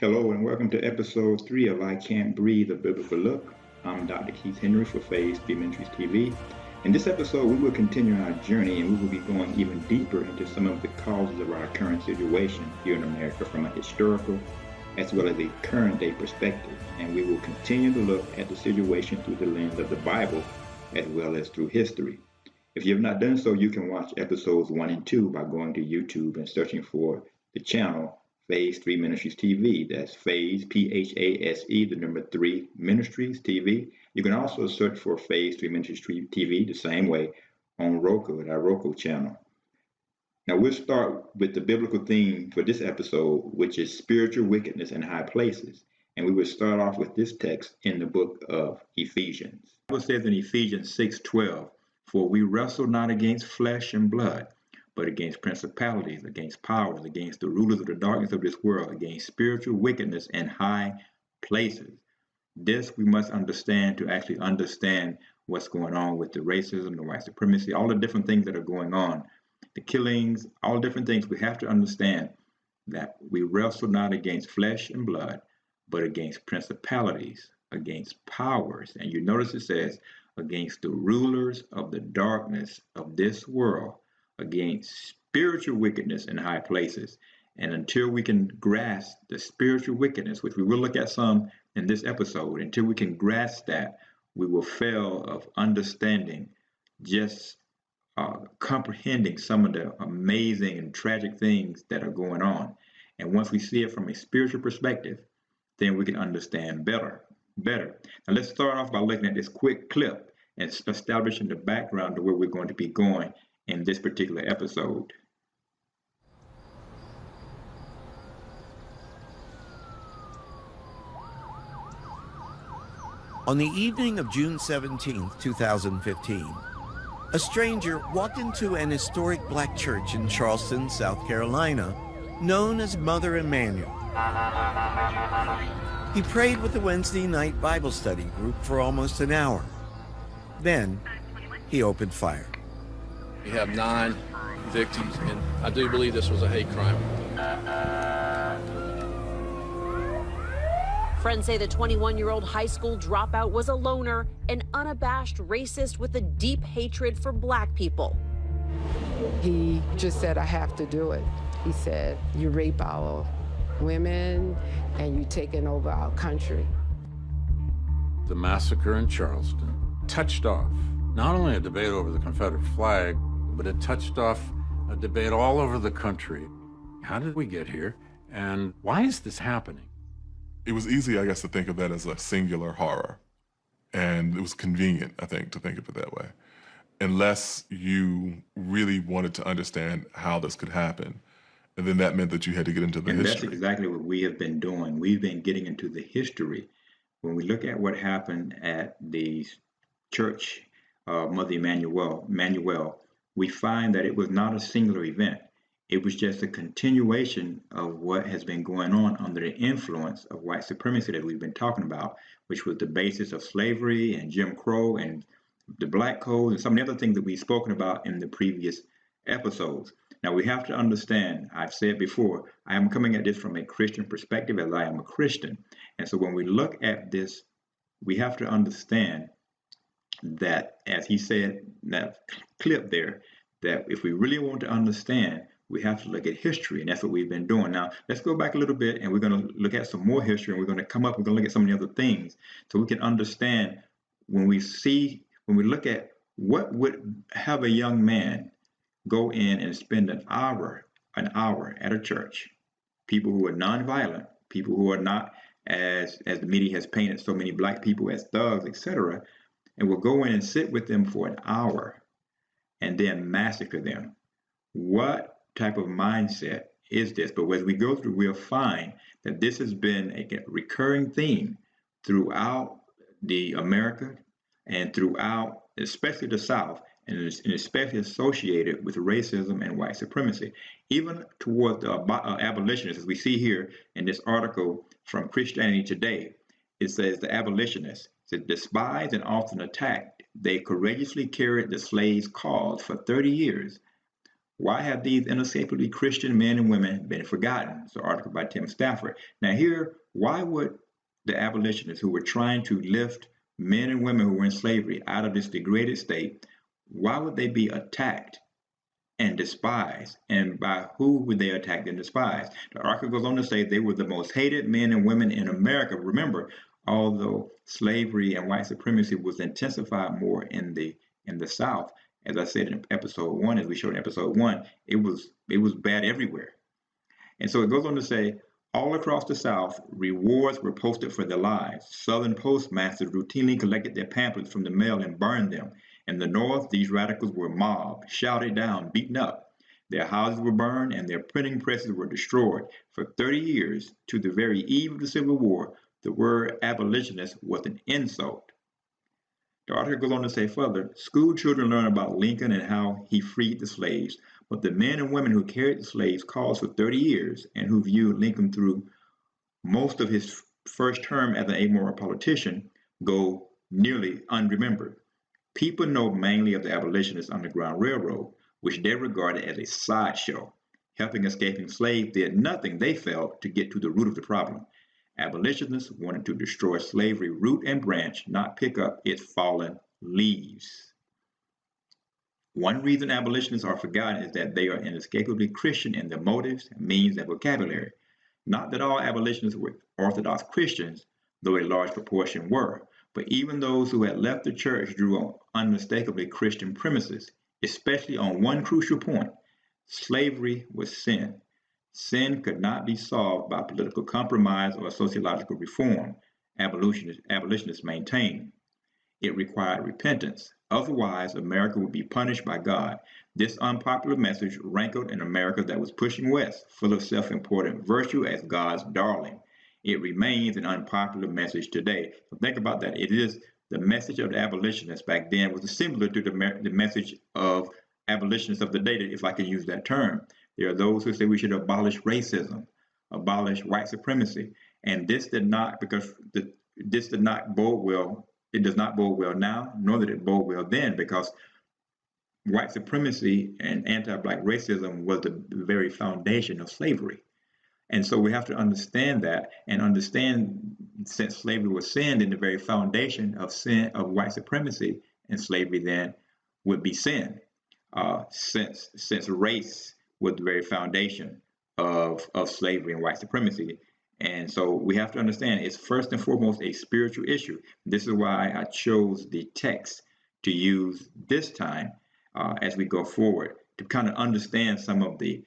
Hello and welcome to episode 3 of I Can't Breathe, a Biblical Look. I'm Dr. Keith Henry for Phase 3 Ministries TV. In this episode, we will continue our journey and we will be going even deeper into some of the causes of our current situation here in America from a historical as well as a current day perspective. And we will continue to look at the situation through the lens of the Bible as well as through history. If you have not done so, you can watch episodes 1 and 2 by going to YouTube and searching for the channel Phase 3 Ministries TV. That's Phase, Phase, the number 3 Ministries TV. You can also search for Phase 3 Ministries TV the same way on Roku at our Roku channel. Now we'll start with the biblical theme for this episode, which is spiritual wickedness in high places. And we will start off with this text in the book of Ephesians. The Bible says in Ephesians 6:12, "For we wrestle not against flesh and blood, but against principalities, against powers, against the rulers of the darkness of this world, against spiritual wickedness in high places." This we must understand to actually understand what's going on with the racism, the white supremacy, all the different things that are going on, the killings, all different things. We have to understand that we wrestle not against flesh and blood, but against principalities, against powers. And you notice it says, against the rulers of the darkness of this world, against spiritual wickedness in high places. And until we can grasp the spiritual wickedness, which we will look at some in this episode, until we can grasp that, we will fail of understanding, just comprehending some of the amazing and tragic things that are going on. And once we see it from a spiritual perspective, then we can understand better. Now let's start off by looking at this quick clip and establishing the background to where we're going to be going in this particular episode. On the evening of June 17, 2015, a stranger walked into an historic black church in Charleston, South Carolina, known as Mother Emanuel. He prayed with the Wednesday night Bible study group for almost an hour. Then, he opened fire. We have 9 victims, and I do believe this was a hate crime. Friends say the 21-year-old high school dropout was a loner, an unabashed racist with a deep hatred for black people. He just said, "I have to do it." He said, "You rape our women and you taking over our country." The massacre in Charleston touched off not only a debate over the Confederate flag, but it touched off a debate all over the country. How did we get here? And why is this happening? It was easy, I guess, to think of that as a singular horror. And it was convenient, I think, to think of it that way. Unless you really wanted to understand how this could happen. And then that meant that you had to get into the history. That's exactly what we have been doing. We've been getting into the history. When we look at what happened at the church, Mother Emanuel, we find that it was not a singular event. It was just a continuation of what has been going on under the influence of white supremacy that we've been talking about, which was the basis of slavery and Jim Crow and the Black Code and some of the other things that we've spoken about in the previous episodes. Now we have to understand, I've said before, I am coming at this from a Christian perspective as I am a Christian. And so when we look at this, we have to understand that, as he said in that clip there, that if we really want to understand, we have to look at history, and that's what we've been doing. Now, let's go back a little bit, and we're going to look at some more history, and we're going to look at some of the other things, so we can understand when we look at what would have a young man go in and spend an hour at a church. People who are nonviolent, people who are not, as the media has painted so many black people as thugs, etc., and will go in and sit with them for an hour and then massacre them. What type of mindset is this? But as we go through, we'll find that this has been a recurring theme throughout the America and throughout, especially the South, and especially associated with racism and white supremacy, even towards the abolitionists, as we see here in this article from Christianity Today. It says the abolitionists, said, despised and often attacked, they courageously carried the slaves' cause for 30 years. Why have these inescapably Christian men and women been forgotten? It's an article by Tim Stafford. Now here, why would the abolitionists who were trying to lift men and women who were in slavery out of this degraded state, why would they be attacked and despised? And by who would they attack and despise? The article goes on to say they were the most hated men and women in America. Remember, although slavery and white supremacy was intensified more in the South, as I said in episode 1, as we showed in episode 1, it was bad everywhere. And so it goes on to say, all across the South, rewards were posted for their lives. Southern postmasters routinely collected their pamphlets from the mail and burned them. In the North, these radicals were mobbed, shouted down, beaten up. Their houses were burned and their printing presses were destroyed. For 30 years, to the very eve of the Civil War, the word abolitionist was an insult. The article goes on to say further, school children learn about Lincoln and how he freed the slaves, but the men and women who carried the slaves caused for 30 years and who viewed Lincoln through most of his first term as an amoral politician go nearly unremembered. People know mainly of the abolitionist Underground Railroad, which they regarded as a sideshow. Helping escaping slaves did nothing, they felt, to get to the root of the problem. Abolitionists wanted to destroy slavery root and branch, not pick up its fallen leaves. One reason abolitionists are forgotten is that they are inescapably Christian in their motives, means, and vocabulary. Not that all abolitionists were Orthodox Christians, though a large proportion were, but even those who had left the church drew on unmistakably Christian premises, especially on one crucial point: slavery was sin. Sin could not be solved by political compromise or sociological reform, abolitionists maintained. It required repentance. Otherwise, America would be punished by God. This unpopular message rankled in America that was pushing west, full of self-important virtue as God's darling. It remains an unpopular message today. So think about that. It is the message of the abolitionists back then was similar to the message of abolitionists of the day, if I can use that term. There are those who say we should abolish racism, abolish white supremacy, and this did not bode well. It does not bode well now, nor did it bode well then, because white supremacy and anti-black racism was the very foundation of slavery. And so we have to understand that, and understand, since slavery was sin, then the very foundation of sin, of white supremacy and slavery then would be sin, since race was the very foundation of slavery and white supremacy. And so we have to understand it's first and foremost a spiritual issue. This is why I chose the text to use this time as we go forward, to kind of understand some of the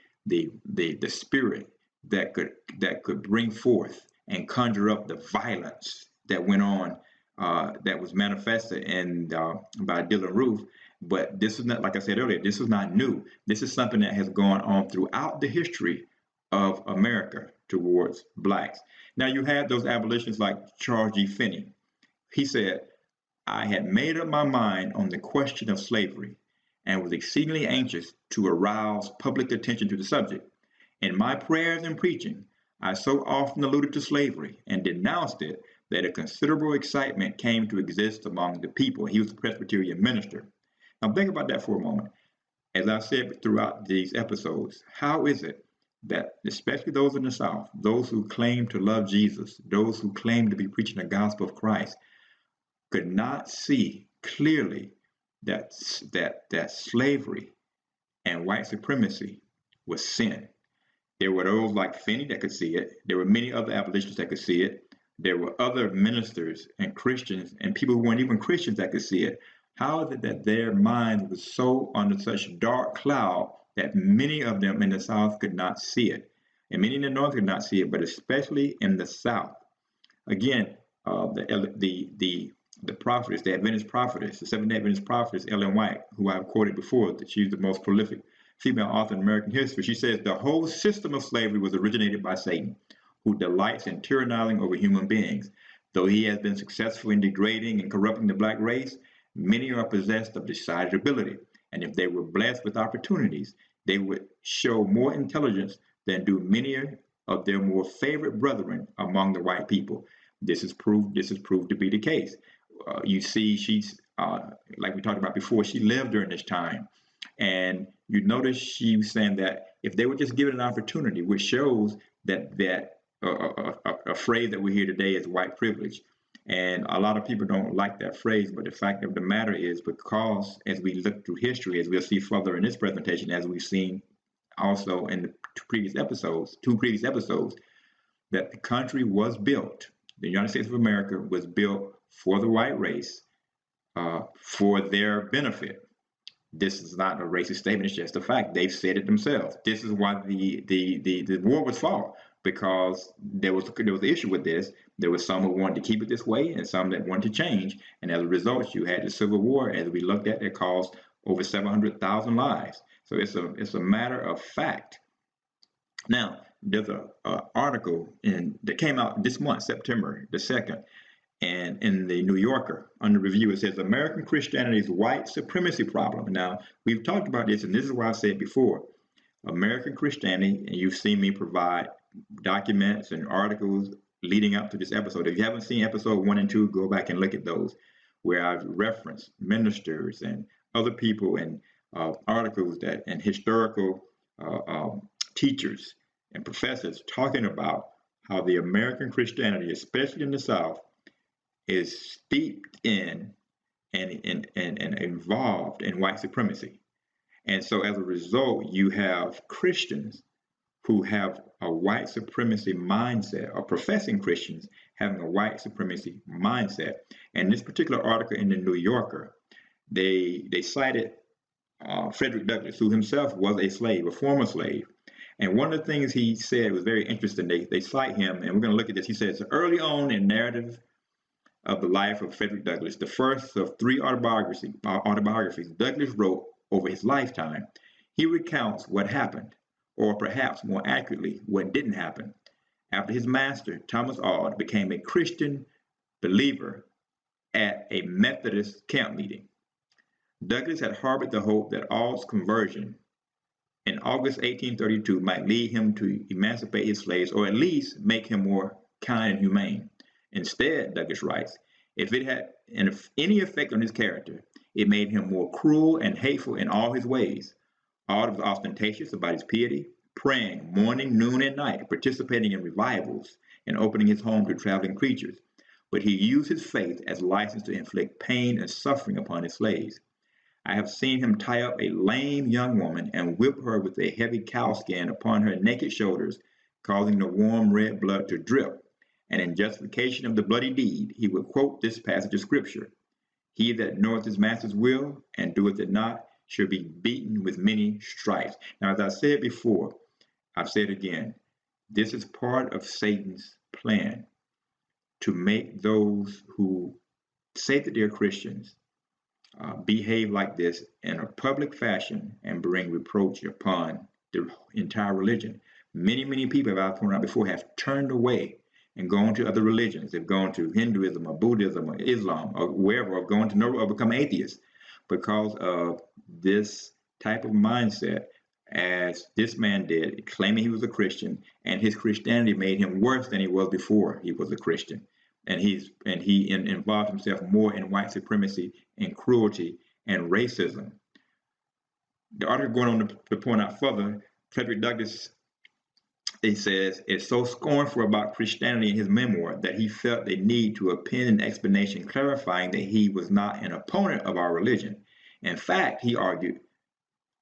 spirit that could bring forth and conjure up the violence that went on, that was manifested by Dylann Roof. But this is not, like I said earlier, this is not new. This is something that has gone on throughout the history of America towards blacks. Now you had those abolitionists like Charles G. Finney. He said, I had made up my mind on the question of slavery and was exceedingly anxious to arouse public attention to the subject. In my prayers and preaching, I so often alluded to slavery and denounced it that a considerable excitement came to exist among the people. He was a Presbyterian minister. Now think about that for a moment. As I said throughout these episodes, how is it that, especially those in the South, those who claim to love Jesus, those who claim to be preaching the gospel of Christ, could not see clearly that slavery and white supremacy was sin? There were those like Finney that could see it. There were many other abolitionists that could see it. There were other ministers and Christians and people who weren't even Christians that could see it. How is it that their mind was so under such dark cloud that many of them in the South could not see it, and many in the North could not see it, but especially in the South? Again, the prophetess, the Adventist prophetess, the Seventh-day Adventist prophetess, Ellen White, who I've quoted before, that she's the most prolific female author in American history. She says the whole system of slavery was originated by Satan, who delights in tyrannizing over human beings. Though he has been successful in degrading and corrupting the black race, many are possessed of decided ability, and if they were blessed with opportunities, they would show more intelligence than do many of their more favorite brethren among the white people. This is proved to be the case. You see, she's like we talked about before, she lived during this time, And you notice she was saying that if they were just given an opportunity, which shows that a phrase that we hear today is white privilege. And a lot of people don't like that phrase, but the fact of the matter is, because as we look through history, as we'll see further in this presentation, as we've seen also in the two previous episodes, that the country was built, the United States of America was built for the white race, for their benefit. This is not a racist statement, it's just a fact. They've said it themselves. This is why the war was fought, because there was an issue with this. There was some who wanted to keep it this way and some that wanted to change. And as a result, you had the Civil War, as we looked at, that caused over 700,000 lives. So it's a matter of fact. Now, there's an article that came out this month, September the 2nd, and in the New Yorker, under review, it says American Christianity's white supremacy problem. Now, we've talked about this, and this is why I said before, American Christianity, and you've seen me provide documents and articles leading up to this episode. If you haven't seen episode 1 and 2, go back and look at those, where I've referenced ministers and other people and articles that and historical teachers and professors talking about how the American Christianity, especially in the South, is steeped in and involved in white supremacy. And so as a result, you have Christians who have a white supremacy mindset, or professing Christians having a white supremacy mindset. And this particular article in the New Yorker, they cited Frederick Douglass, who himself was a slave, a former slave. And one of the things he said was very interesting. They cite him, and we're going to look at this. He says, early on in narrative of the life of Frederick Douglass, the first of 3 autobiographies Douglass wrote over his lifetime, he recounts what happened, or perhaps more accurately, what didn't happen, after his master, Thomas Auld, became a Christian believer at a Methodist camp meeting. Douglass had harbored the hope that Auld's conversion in August 1832 might lead him to emancipate his slaves, or at least make him more kind and humane. Instead, Douglass writes, if it had any effect on his character, it made him more cruel and hateful in all his ways. Auld was ostentatious about his piety, praying morning, noon, and night, participating in revivals, and opening his home to traveling preachers. But he used his faith as license to inflict pain and suffering upon his slaves. I have seen him tie up a lame young woman and whip her with a heavy cowskin upon her naked shoulders, causing the warm red blood to drip. And in justification of the bloody deed, he would quote this passage of scripture: he that knoweth his master's will and doeth it not shall be beaten with many stripes. Now, as I said before, I've said again, this is part of Satan's plan to make those who say that they're Christians behave like this in a public fashion and bring reproach upon the entire religion. Many, many people, as I've pointed out before, have turned away and gone to other religions. They've gone to Hinduism or Buddhism or Islam or wherever, or gone to no, or become atheists because of this type of mindset, as this man did, claiming he was a Christian, and his Christianity made him worse than he was before he was a Christian. And he involved himself more in white supremacy and cruelty and racism. The article going on to point out further, Frederick Douglass, it says, is so scornful about Christianity in his memoir that he felt the need to append an explanation clarifying that he was not an opponent of our religion. In fact, he argued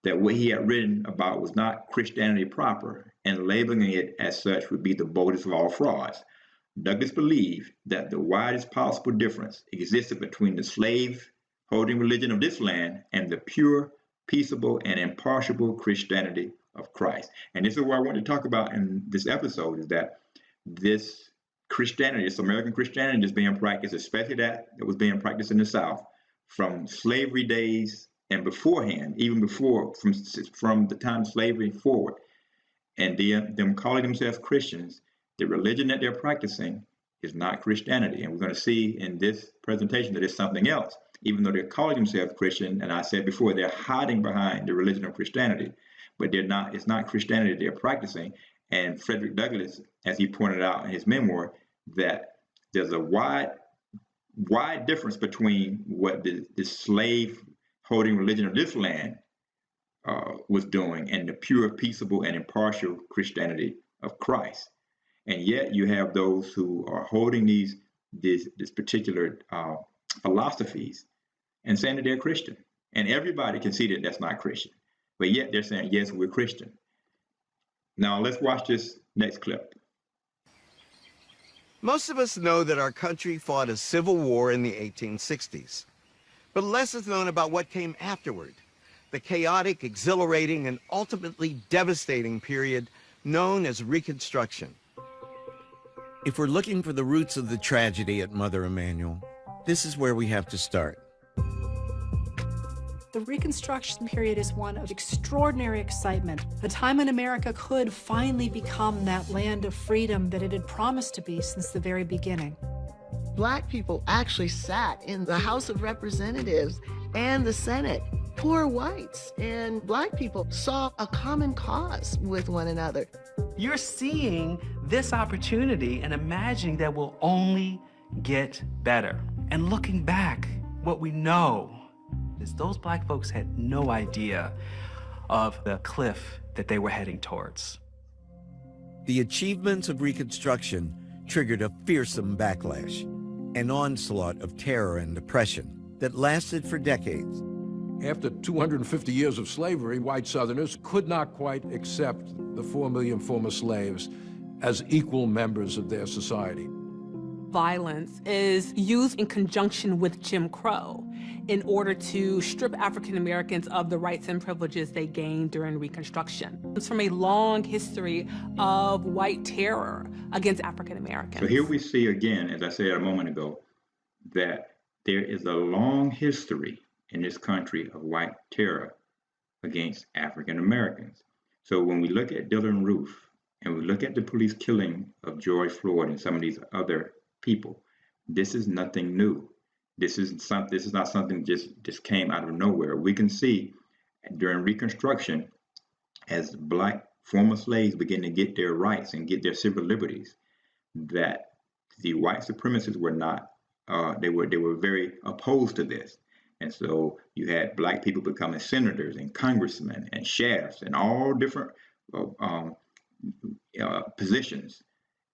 that what he had written about was not Christianity proper, and labeling it as such would be the boldest of all frauds. Douglass believed that the widest possible difference existed between the slave-holding religion of this land and the pure, peaceable, and impartial Christianity of Christ. And this is what I want to talk about in this episode, is that this Christianity, this American Christianity is being practiced, especially that it was being practiced in the South from slavery days and beforehand, even before, from the time of slavery forward, and them calling themselves Christians, the religion that they're practicing is not Christianity. And we're going to see in this presentation that it's something else. Even though they're calling themselves Christian, and I said before, they're hiding behind the religion of Christianity, but they're not. It's not Christianity they're practicing. And Frederick Douglass, as he pointed out in his memoir, that there's a wide difference between what the slave-holding religion of this land was doing, and the pure, peaceable, and impartial Christianity of Christ. And yet you have those who are holding this particular philosophies and saying that they're Christian. And everybody can see that that's not Christian. But yet they're saying, yes, we're Christian. Now let's watch this next clip. Most of us know that our country fought a civil war in the 1860s. But less is known about what came afterward, the chaotic, exhilarating, and ultimately devastating period known as Reconstruction. If we're looking for the roots of the tragedy at Mother Emanuel, this is where we have to start. The Reconstruction period is one of extraordinary excitement, a time when America could finally become that land of freedom that it had promised to be since the very beginning. Black people actually sat in the House of Representatives and the Senate. Poor whites and black people saw a common cause with one another. You're seeing this opportunity and imagining that will only get better. And looking back, what we know is those black folks had no idea of the cliff that they were heading towards. The achievements of Reconstruction triggered a fearsome backlash, an onslaught of terror and oppression that lasted for decades. After 250 years of slavery, white Southerners could not quite accept the 4 million former slaves as equal members of their society. Violence is used in conjunction with Jim Crow in order to strip African Americans of the rights and privileges they gained during Reconstruction. It's from a long history of white terror against African Americans. So here we see again, as I said a moment ago, that there is a long history in this country of white terror against African Americans. So when we look at Dylann Roof and we look at the police killing of George Floyd and some of these other people, this is nothing new. This is not something just came out of nowhere. We can see during Reconstruction, as black former slaves begin to get their rights and get their civil liberties, that the white supremacists were not. They were very opposed to this. And so you had black people becoming senators and congressmen and sheriffs and all different positions.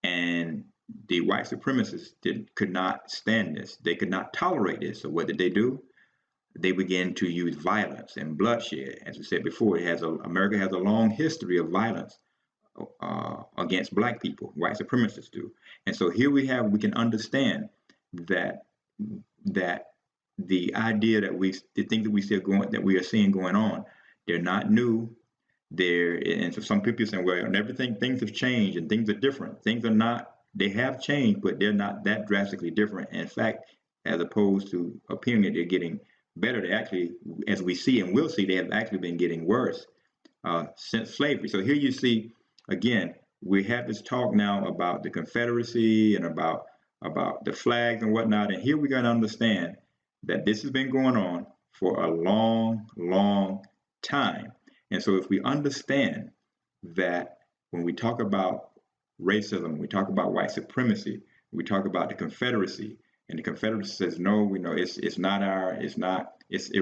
And the white supremacists could not stand this. They could not tolerate this. So what did they do? They began to use violence and bloodshed. As we said before, America has a long history of violence against black people. White supremacists do. And so here we can understand that the idea that the things that we are seeing going on, they're not new. And so some people are saying, well, things have changed and things are different. Things are not. They have changed, but they're not that drastically different. In fact, as opposed to appearing that they're getting better, they actually, as we see and will see, they have actually been getting worse since slavery. So here you see, again, we have this talk now about the Confederacy and about the flags and whatnot. And here we're going to understand that this has been going on for a long, long time. And so if we understand that when we talk about racism, we talk about white supremacy, we talk about the Confederacy, and the Confederacy says, no, we know it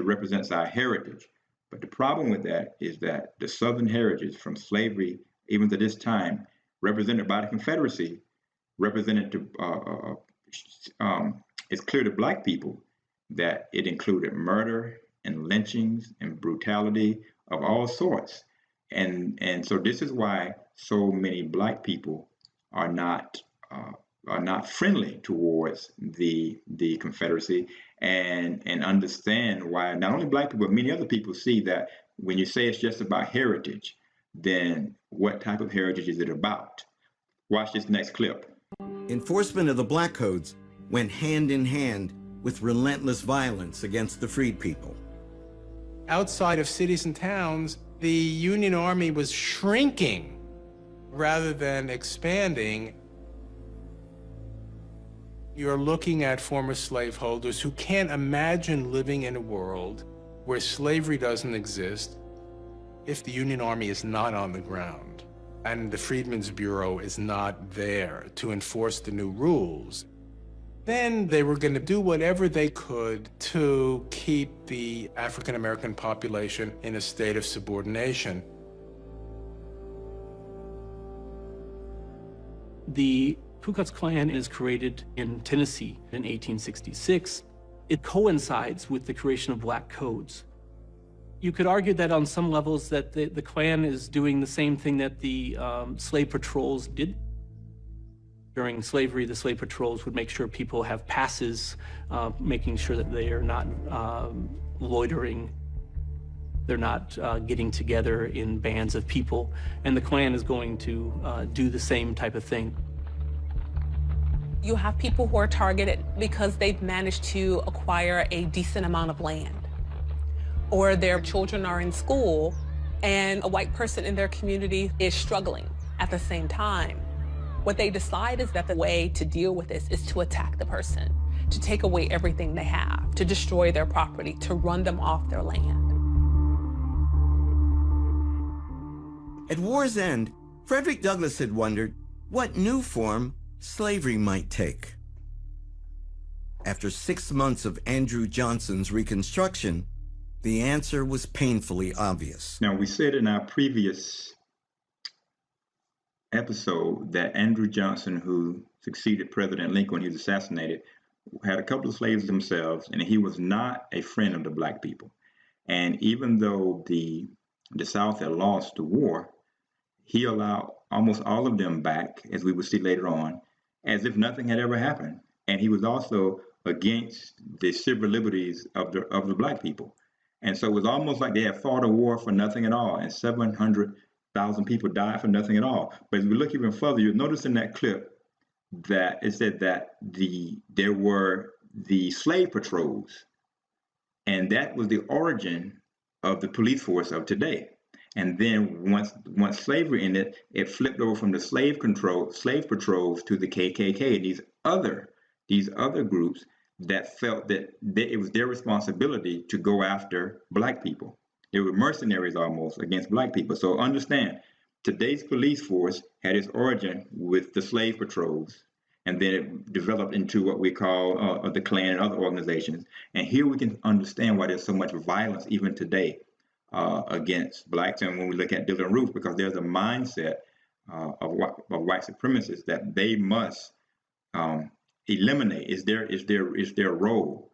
represents our heritage. But the problem with that is that the Southern heritage from slavery, even to this time, represented by the Confederacy, it's clear to black people that it included murder and lynchings and brutality of all sorts. And so this is why so many black people are not friendly towards the Confederacy, and understand why not only black people but many other people see that when you say it's just about heritage, then what type of heritage is it about? Watch this next clip. Enforcement of the Black Codes went hand in hand with relentless violence against the freed people. Outside of cities and towns, the Union Army was shrinking rather than expanding. You're looking at former slaveholders who can't imagine living in a world where slavery doesn't exist if the Union Army is not on the ground and the Freedmen's Bureau is not there to enforce the new rules. Then they were going to do whatever they could to keep the African American population in a state of subordination. The Ku Klux Klan is created in Tennessee in 1866. It coincides with the creation of black codes. You could argue that on some levels that the Klan is doing the same thing that the slave patrols did. During slavery, the slave patrols would make sure people have passes, making sure that they are not loitering. They're not getting together in bands of people. And the Klan is going to do the same type of thing. You have people who are targeted because they've managed to acquire a decent amount of land, or their children are in school and a white person in their community is struggling at the same time. What they decide is that the way to deal with this is to attack the person, to take away everything they have, to destroy their property, to run them off their land. At war's end, Frederick Douglass had wondered what new form slavery might take. After 6 months of Andrew Johnson's Reconstruction, the answer was painfully obvious. Now, we said in our previous episode that Andrew Johnson, who succeeded President Lincoln when he was assassinated, had a couple of slaves themselves, and he was not a friend of the black people. And even though the South had lost the war, he allowed almost all of them back, as we will see later on, as if nothing had ever happened. And he was also against the civil liberties of the black people. And so it was almost like they had fought a war for nothing at all, and 700,000 people died for nothing at all. But as we look even further, you'll notice in that clip that it said that there were the slave patrols, and that was the origin of the police force of today. And then once slavery ended, it flipped over from the slave patrols to the KKK, these other groups that felt that it was their responsibility to go after black people. They were mercenaries almost against black people. So understand, today's police force had its origin with the slave patrols, and then it developed into what we call the Klan and other organizations. And here we can understand why there's so much violence even today against blacks. And when we look at Dylann Roof, because there's a mindset of white supremacists that they must eliminate. Is their role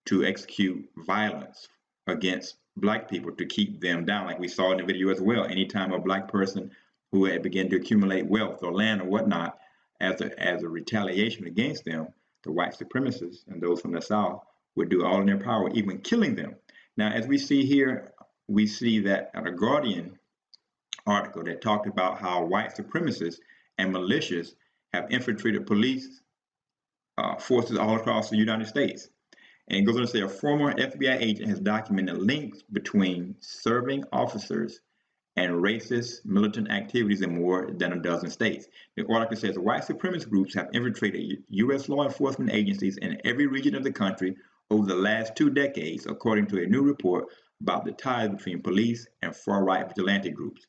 to execute violence against black people to keep them down, like we saw in the video as well. Anytime a black person who had begun to accumulate wealth or land or whatnot as a retaliation against them, the white supremacists and those from the South would do all in their power, even killing them. Now, as we see here, we see that a Guardian article that talked about how white supremacists and militias have infiltrated police forces all across the United States. And it goes on to say a former FBI agent has documented links between serving officers and racist militant activities in more than a dozen states. The article says white supremacist groups have infiltrated U.S. law enforcement agencies in every region of the country over the last 2 decades, according to a new report about the ties between police and far-right vigilante groups.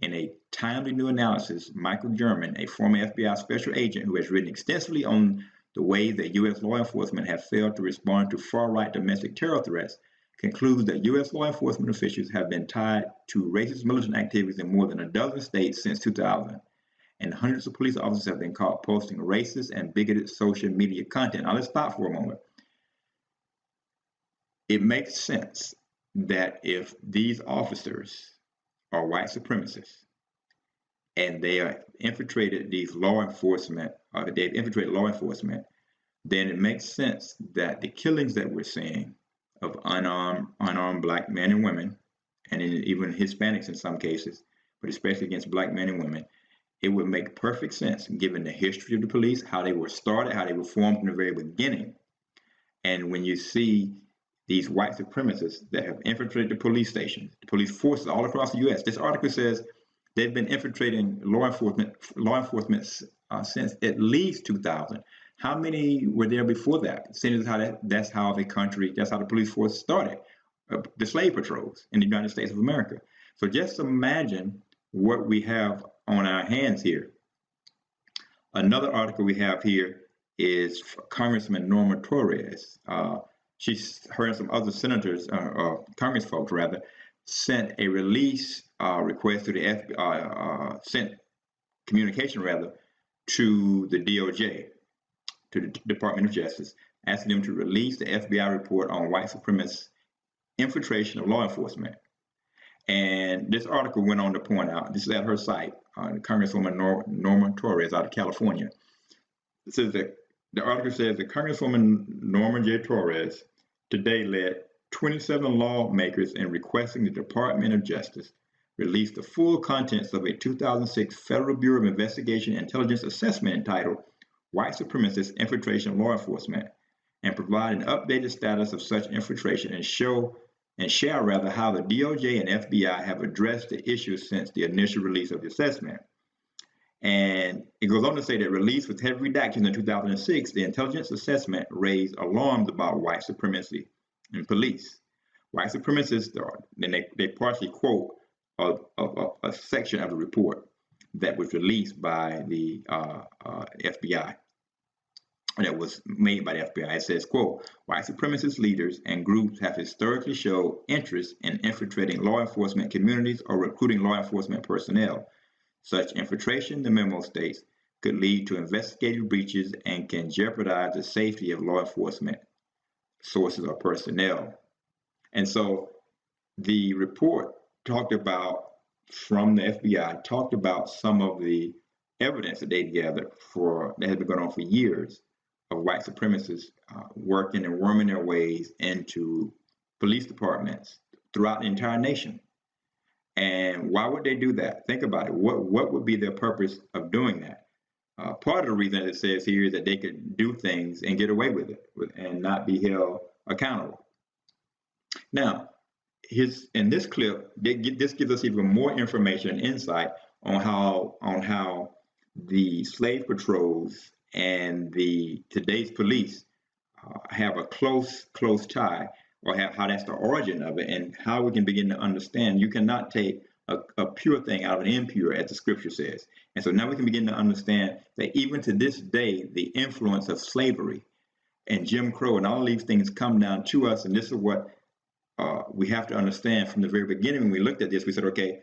In a timely new analysis, Michael German, a former FBI special agent who has written extensively on the way that U.S. law enforcement have failed to respond to far-right domestic terror threats, concludes that U.S. law enforcement officials have been tied to racist militant activities in more than a dozen states since 2000, and hundreds of police officers have been caught posting racist and bigoted social media content. Now let's stop for a moment. It makes sense that if these officers are white supremacists and they are infiltrated these law enforcement, or they've infiltrated law enforcement, then it makes sense that the killings that we're seeing of unarmed black men and women, and even Hispanics in some cases, but especially against black men and women, it would make perfect sense given the history of the police, how they were started, how they were formed from the very beginning. And when you see these white supremacists that have infiltrated the police stations, the police forces all across the U.S., this article says they've been infiltrating law enforcement since at least 2000. How many were there before that? Seeing as that's how the police force started, the slave patrols in the United States of America. So just imagine what we have on our hands here. Another article we have here is Congressman Norma Torres. Her and some other senators, Congress folks rather, sent a release request to the FBI, sent communication rather, to the DOJ, to the Department of Justice, asking them to release the FBI report on white supremacist infiltration of law enforcement. And this article went on to point out, this is at her site, Congresswoman Norma Torres out of California. It says that the article says that Congresswoman Norma J. Torres today led 27 lawmakers in requesting the Department of Justice release the full contents of a 2006 Federal Bureau of Investigation Intelligence Assessment entitled White Supremacist Infiltration of Law Enforcement, and provide an updated status of such infiltration and share how the DOJ and FBI have addressed the issue since the initial release of the assessment. And it goes on to say that released with heavy redactions in 2006, the intelligence assessment raised alarms about white supremacy in police. White supremacists, then they partially quote a section of the report that was released by the FBI, that was made by the FBI. It says, quote, white supremacist leaders and groups have historically showed interest in infiltrating law enforcement communities or recruiting law enforcement personnel. Such infiltration, the memo states, could lead to investigative breaches and can jeopardize the safety of law enforcement sources or personnel. And so the report talked about, from the FBI, talked about some of the evidence that they gathered that had been going on for years of white supremacists working and worming their ways into police departments throughout the entire nation. And why would they do that? Think about it. What would be their purpose of doing that? Part of the reason it says here is that they could do things and get away with it and not be held accountable. Now, in this clip, this gives us even more information and insight on how the slave patrols and today's police have a close tie, or how that's the origin of it, and how we can begin to understand you cannot take a pure thing out of an impure, as the scripture says. And so now we can begin to understand that even to this day, the influence of slavery and Jim Crow and all these things come down to us. And this is what we have to understand from the very beginning. When we looked at this, we said, okay,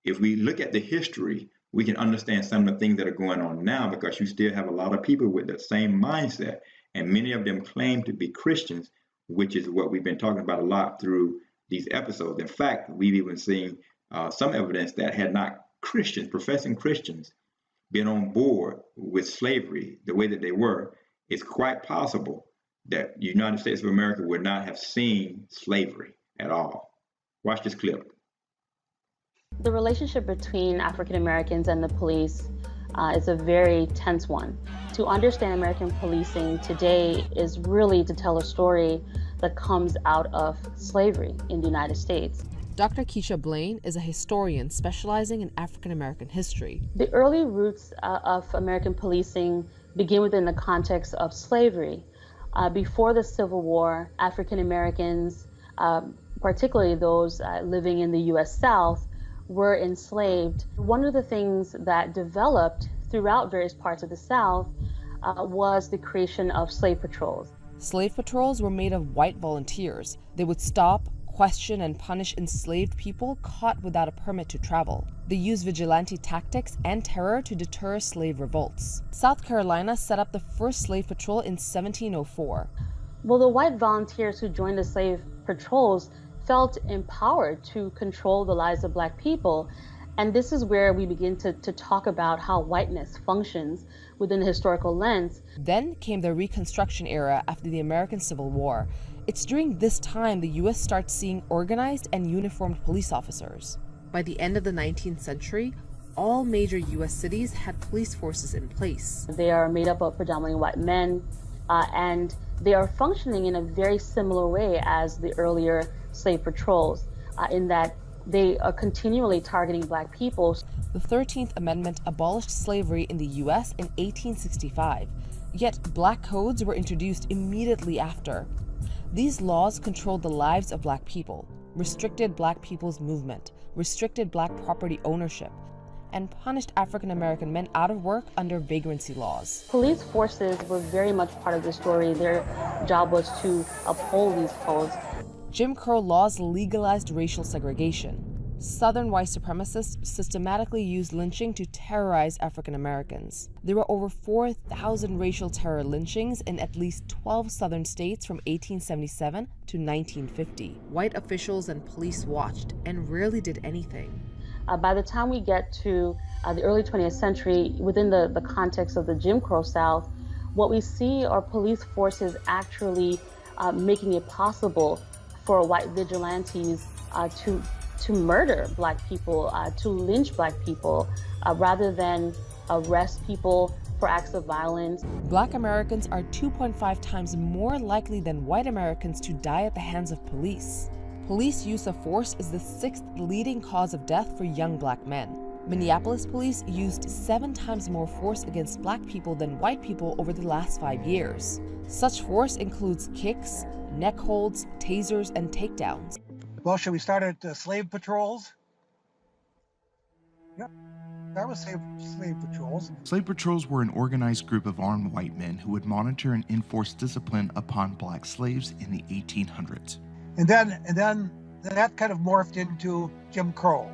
if we look at the history, we can understand some of the things that are going on now, because you still have a lot of people with the same mindset, and many of them claim to be Christians, which is what we've been talking about a lot through these episodes. In fact, we've even seen some evidence that had not Christians, professing Christians, been on board with slavery the way that they were, it's quite possible that the United States of America would not have seen slavery at all. Watch this clip. The relationship between African Americans and the police is a very tense one. To understand American policing today is really to tell a story that comes out of slavery in the United States. Dr. Keisha Blaine is a historian specializing in African American history. The early roots of American policing begin within the context of slavery. Before the Civil War, African Americans, particularly those living in the U.S. South, were enslaved. One of the things that developed throughout various parts of the South was the creation of slave patrols. Slave patrols were made of white volunteers. They would stop, question, and punish enslaved people caught without a permit to travel. They used vigilante tactics and terror to deter slave revolts. South Carolina set up the first slave patrol in 1704. Well, the white volunteers who joined the slave patrols felt empowered to control the lives of Black people. And this is where we begin to talk about how whiteness functions within the historical lens. Then came the Reconstruction era after the American Civil War. It's during this time the U.S. starts seeing organized and uniformed police officers. By the end of the 19th century, all major U.S. cities had police forces in place. They are made up of predominantly white men, and they are functioning in a very similar way as the earlier slave patrols, in that they are continually targeting Black people. The 13th Amendment abolished slavery in the U.S. in 1865, yet Black codes were introduced immediately after. These laws controlled the lives of Black people, restricted Black people's movement, restricted Black property ownership, and punished African American men out of work under vagrancy laws. Police forces were very much part of the story. Their job was to uphold these codes. Jim Crow laws legalized racial segregation. Southern white supremacists systematically used lynching to terrorize African Americans. There were over 4,000 racial terror lynchings in at least 12 southern states from 1877 to 1950. White officials and police watched and rarely did anything. By the time we get to the early 20th century, within the context of the Jim Crow South, what we see are police forces actually making it possible for white vigilantes to murder Black people, to lynch Black people, rather than arrest people for acts of violence. Black Americans are 2.5 times more likely than white Americans to die at the hands of police. Police use of force is the 6th leading cause of death for young Black men. Minneapolis police used 7 times more force against Black people than white people over the last 5 years. Such force includes kicks, neck holds, tasers, and takedowns. Well, should we start at slave patrols? Yep, that was slave patrols. Slave patrols were an organized group of armed white men who would monitor and enforce discipline upon Black slaves in the 1800s. And then that kind of morphed into Jim Crow.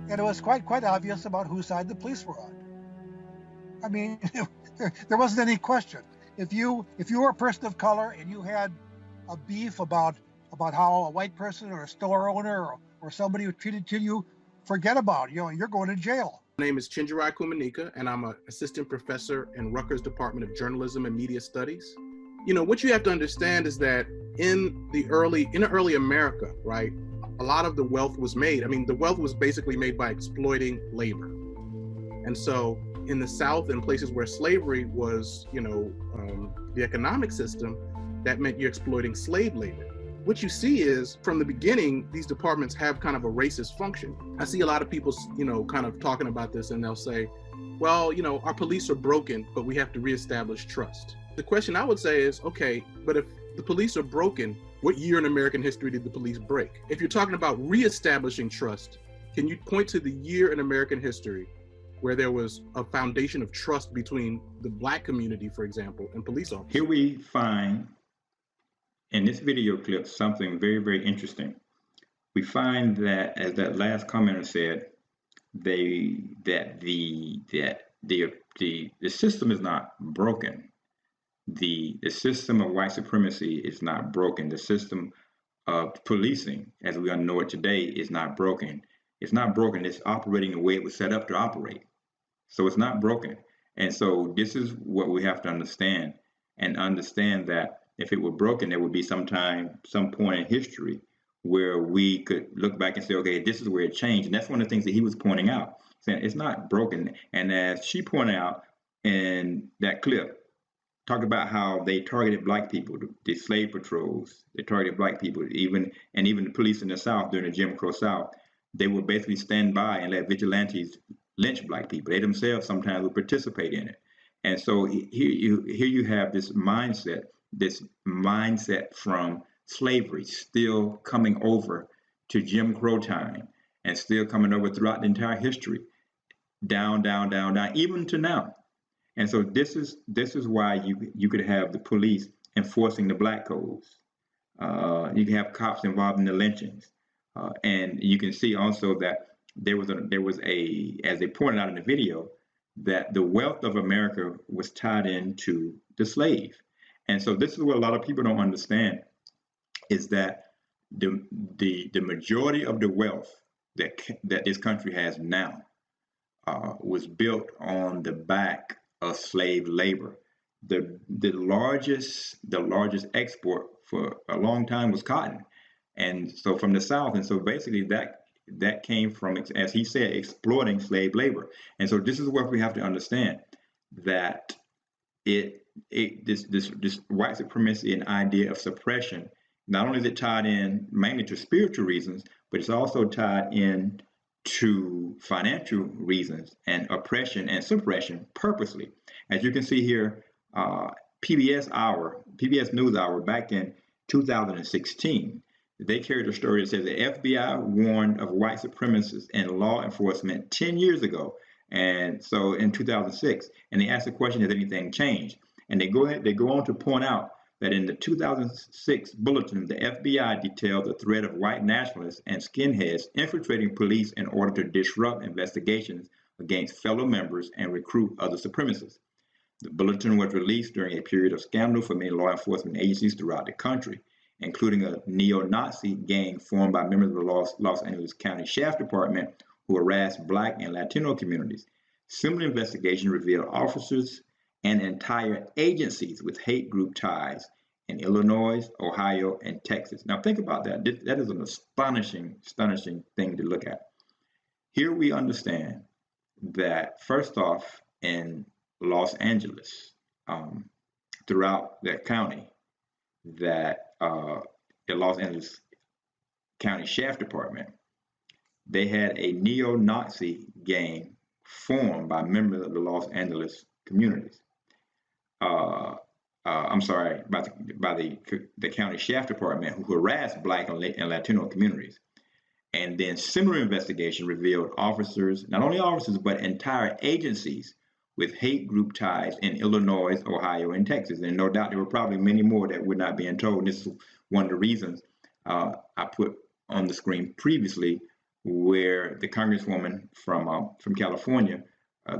And it was quite obvious about whose side the police were on. I mean, there wasn't any question. If you were a person of color and you had a beef about how a white person or a store owner or somebody who treated you, forget about it. You're going to jail. My name is Chinjirai Kumanika, and I'm an assistant professor in Rutgers Department of Journalism and Media Studies. What you have to understand is that in early America, right, a lot of the wealth was made. I mean, the wealth was basically made by exploiting labor. And so in the South and places where slavery was, the economic system, that meant you're exploiting slave labor. What you see is, from the beginning, these departments have kind of a racist function. I see a lot of people, kind of talking about this, and they'll say, well, our police are broken, but we have to reestablish trust. The question I would say is, okay, but if the police are broken, what year in American history did the police break? If you're talking about reestablishing trust, can you point to the year in American history where there was a foundation of trust between the Black community, for example, and police officers? Here we find in this video clip something very, very interesting. We find that, as that last commenter said, the system is not broken. The system of white supremacy is not broken. The system of policing, as we know it today, is not broken. It's not broken. It's operating the way it was set up to operate. So it's not broken. And so this is what we have to understand, and understand that if it were broken, there would be some point in history where we could look back and say, okay, this is where it changed. And that's one of the things that he was pointing out, saying it's not broken. And as she pointed out in that clip, talked about how they targeted Black people, the slave patrols, they targeted Black people, even the police in the South during the Jim Crow South, they would basically stand by and let vigilantes lynch Black people. They themselves sometimes would participate in it. And so here you have this mindset from slavery still coming over to Jim Crow time, and still coming over throughout the entire history, down, even to now. And so this is why you could have the police enforcing the Black codes. You can have cops involved in the lynchings, and you can see also that there was a, as they pointed out in the video, that the wealth of America was tied into the slave. And so this is what a lot of people don't understand, is that the majority of the wealth that this country has now was built on the back of slave labor. The largest export for a long time was cotton, and so from the South. And so basically that came from, as he said, exploiting slave labor. And so this is what we have to understand, that this white supremacy and idea of suppression, not only is it tied in mainly to spiritual reasons, but it's also tied in to financial reasons and oppression and suppression purposely. As you can see here, PBS NewsHour back in 2016, they carried a story that says the FBI warned of white supremacists and law enforcement 10 years ago. And so in 2006, and they asked the question, has anything changed? And they go on to point out that in the 2006 bulletin, the FBI detailed the threat of white nationalists and skinheads infiltrating police in order to disrupt investigations against fellow members and recruit other supremacists. The bulletin was released during a period of scandal for many law enforcement agencies throughout the country, including a neo-Nazi gang formed by members of the Los Angeles County Sheriff's Department who harassed Black and Latino communities. Similar investigations revealed officers and entire agencies with hate group ties in Illinois, Ohio, and Texas. Now think about that. That is an astonishing thing to look at. Here we understand that, first off, in Los Angeles, throughout that county, that the Los Angeles County Sheriff's Department, they had a neo-Nazi gang formed by members of the Los Angeles communities. I'm sorry, by the county sheriff department who harassed Black and Latino communities. And then similar investigation revealed officers, not only officers, but entire agencies with hate group ties in Illinois, Ohio, and Texas. And no doubt there were probably many more that we're not being told. And this is one of the reasons I put on the screen previously, where the congresswoman from California,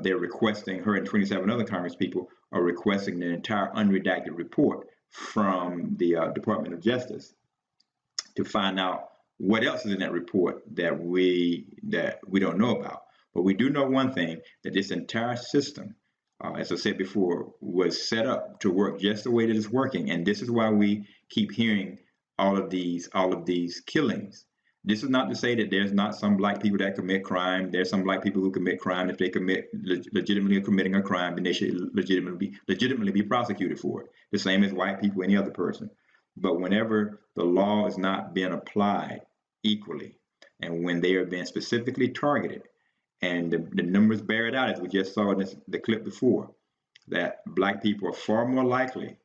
they're requesting, her and 27 other congresspeople are requesting the entire unredacted report from the Department of Justice to find out what else is in that report that we don't know about. But we do know one thing, that this entire system, as I said before, was set up to work just the way that it's working. And this is why we keep hearing all of these killings. This is not to say that there's not some Black people that commit crime. There's some Black people who commit crime. If they legitimately committing a crime, then they should legitimately be prosecuted for it. The same as white people, any other person. But whenever the law is not being applied equally, and when they are being specifically targeted, and the numbers bear it out, as we just saw in the clip before, that Black people are far more likely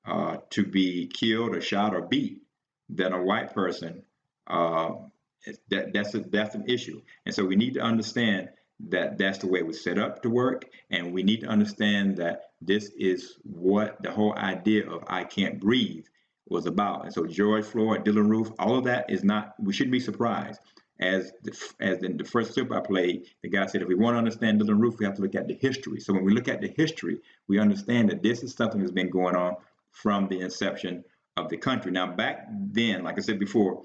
to be killed or shot or beat than a white person. That's an issue. And so we need to understand that that's the way it was set up to work. And we need to understand that this is what the whole idea of I can't breathe was about. And so George Floyd, Dylan Roof, all of that is not, we shouldn't be surprised. As in the first clip I played, the guy said, if we want to understand Dylan Roof, we have to look at the history. So when we look at the history, we understand that this is something that's been going on from the inception of the country. Now, back then, like I said before,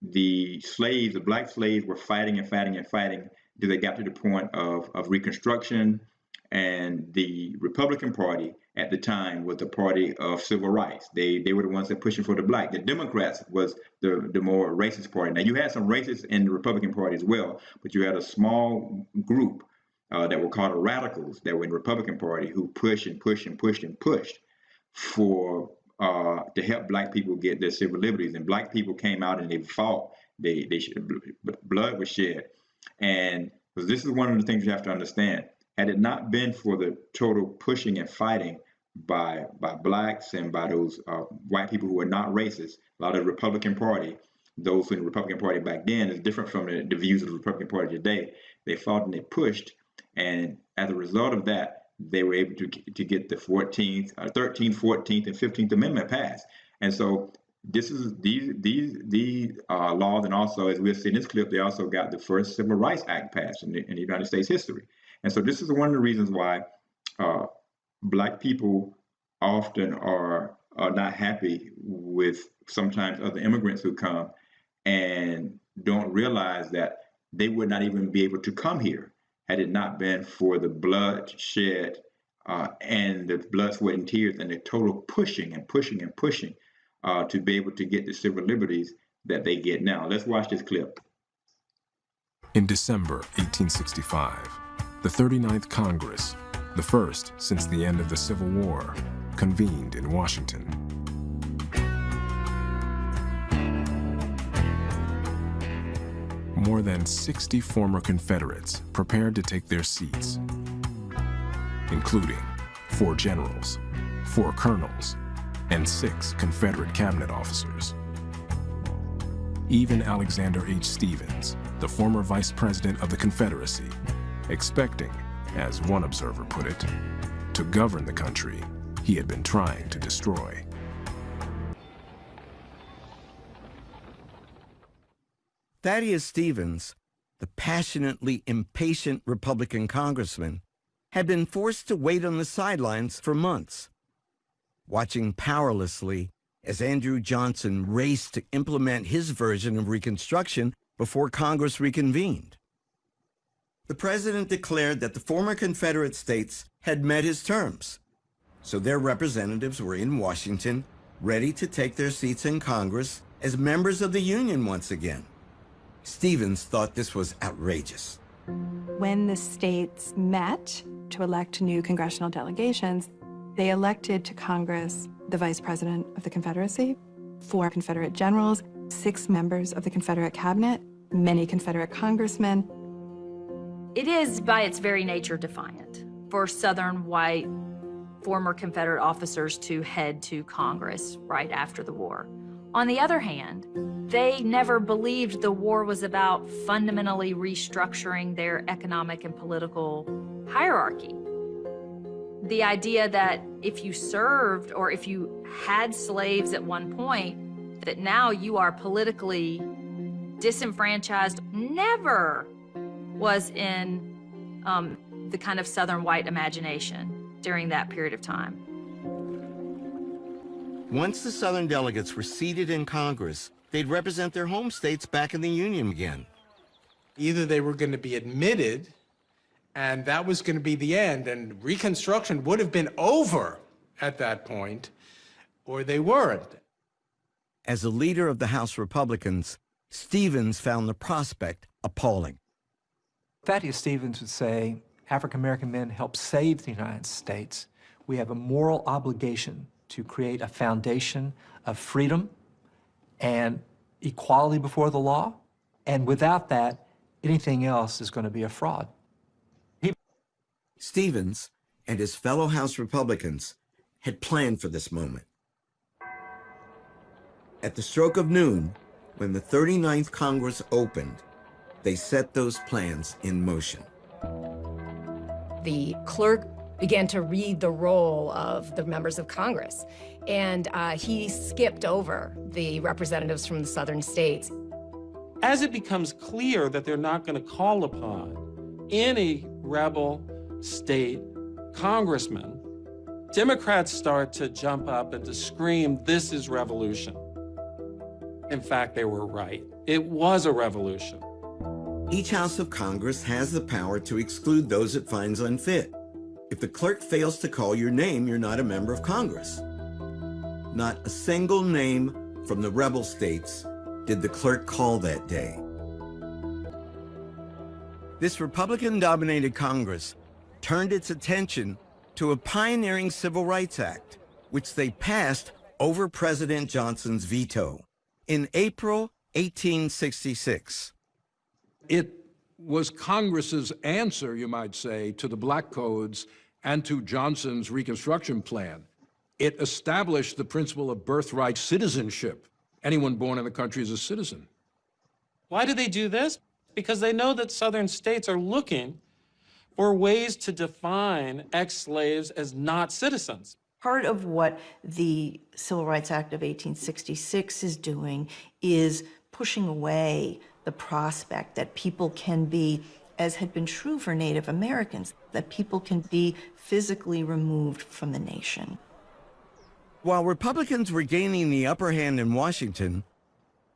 the slaves, the Black slaves, were fighting and fighting and fighting until they got to the point of Reconstruction. And the Republican Party at the time was the party of civil rights. They were the ones that pushing for the Black. The Democrats was the more racist party. Now, you had some racists in the Republican Party as well, but you had a small group that were called the radicals that were in the Republican Party who pushed and pushed and pushed and pushed for to help Black people get their civil liberties. And Black people came out and they fought. Blood was shed. And this is one of the things you have to understand. Had it not been for the total pushing and fighting by Blacks and by those white people who were not racist, a lot of the Republican Party, those in the Republican Party back then is different from the views of the Republican Party today. They fought and they pushed. And as a result of that, they were able to get the 13th, 14th, and 15th Amendment passed. And so this is these laws, and also, as we'll see in this clip, they also got the first Civil Rights Act passed in the United States history. And so this is one of the reasons why Black people often are not happy with sometimes other immigrants who come and don't realize that they would not even be able to come here had it not been for the bloodshed and the blood, sweat, and tears and the total pushing and pushing and pushing to be able to get the civil liberties that they get now. Let's watch this clip. In December 1865, the 39th Congress, the first since the end of the Civil War, convened in Washington. More than 60 former Confederates prepared to take their seats, including 4 generals, 4 colonels, and 6 Confederate cabinet officers. even Alexander H. Stephens, the former vice president of the Confederacy, expecting, as one observer put it, to govern the country he had been trying to destroy. Thaddeus Stevens, the passionately impatient Republican congressman, had been forced to wait on the sidelines for months, watching powerlessly as Andrew Johnson raced to implement his version of Reconstruction before Congress reconvened. The president declared that the former Confederate states had met his terms, so their representatives were in Washington, ready to take their seats in Congress as members of the Union once again. Stevens thought this was outrageous. When the states met to elect new congressional delegations, they elected to Congress the Vice President of the Confederacy, 4 Confederate generals, 6 members of the Confederate cabinet, many Confederate congressmen. It is, by its very nature, defiant for Southern white former Confederate officers to head to Congress right after the war. On the other hand, they never believed the war was about fundamentally restructuring their economic and political hierarchy. The idea that if you served or if you had slaves at one point, that now you are politically disenfranchised never was in the kind of Southern white imagination during that period of time. Once the Southern delegates were seated in Congress, they'd represent their home states back in the Union again. Either they were going to be admitted, and that was going to be the end, and Reconstruction would have been over at that point, or they weren't. As a leader of the House Republicans, Stevens found the prospect appalling. Thaddeus Stevens would say, African-American men helped save the United States. We have a moral obligation to create a foundation of freedom and equality before the law. And without that, anything else is going to be a fraud. Stevens and his fellow House Republicans had planned for this moment. At the stroke of noon, when the 39th Congress opened, they set those plans in motion. The clerk began to read the roll of the members of Congress, and he skipped over the representatives from the southern states. As it becomes clear that they're not going to call upon any rebel state congressman, Democrats start to jump up and to scream, "This is revolution." In fact, they were right. It was a revolution. Each House of Congress has the power to exclude those it finds unfit. If the clerk fails to call your name, you're not a member of Congress. Not a single name from the rebel states did the clerk call that day. This Republican-dominated Congress turned its attention to a pioneering Civil Rights Act, which they passed over President Johnson's veto in April 1866. It was Congress's answer, you might say, to the Black Codes and to Johnson's Reconstruction Plan. It established the principle of birthright citizenship. Anyone born in the country is a citizen. Why do they do this? Because they know that Southern states are looking for ways to define ex-slaves as not citizens. Part of what the Civil Rights Act of 1866 is doing is pushing away the prospect that people can be, as had been true for Native Americans, that people can be physically removed from the nation. While Republicans were gaining the upper hand in Washington,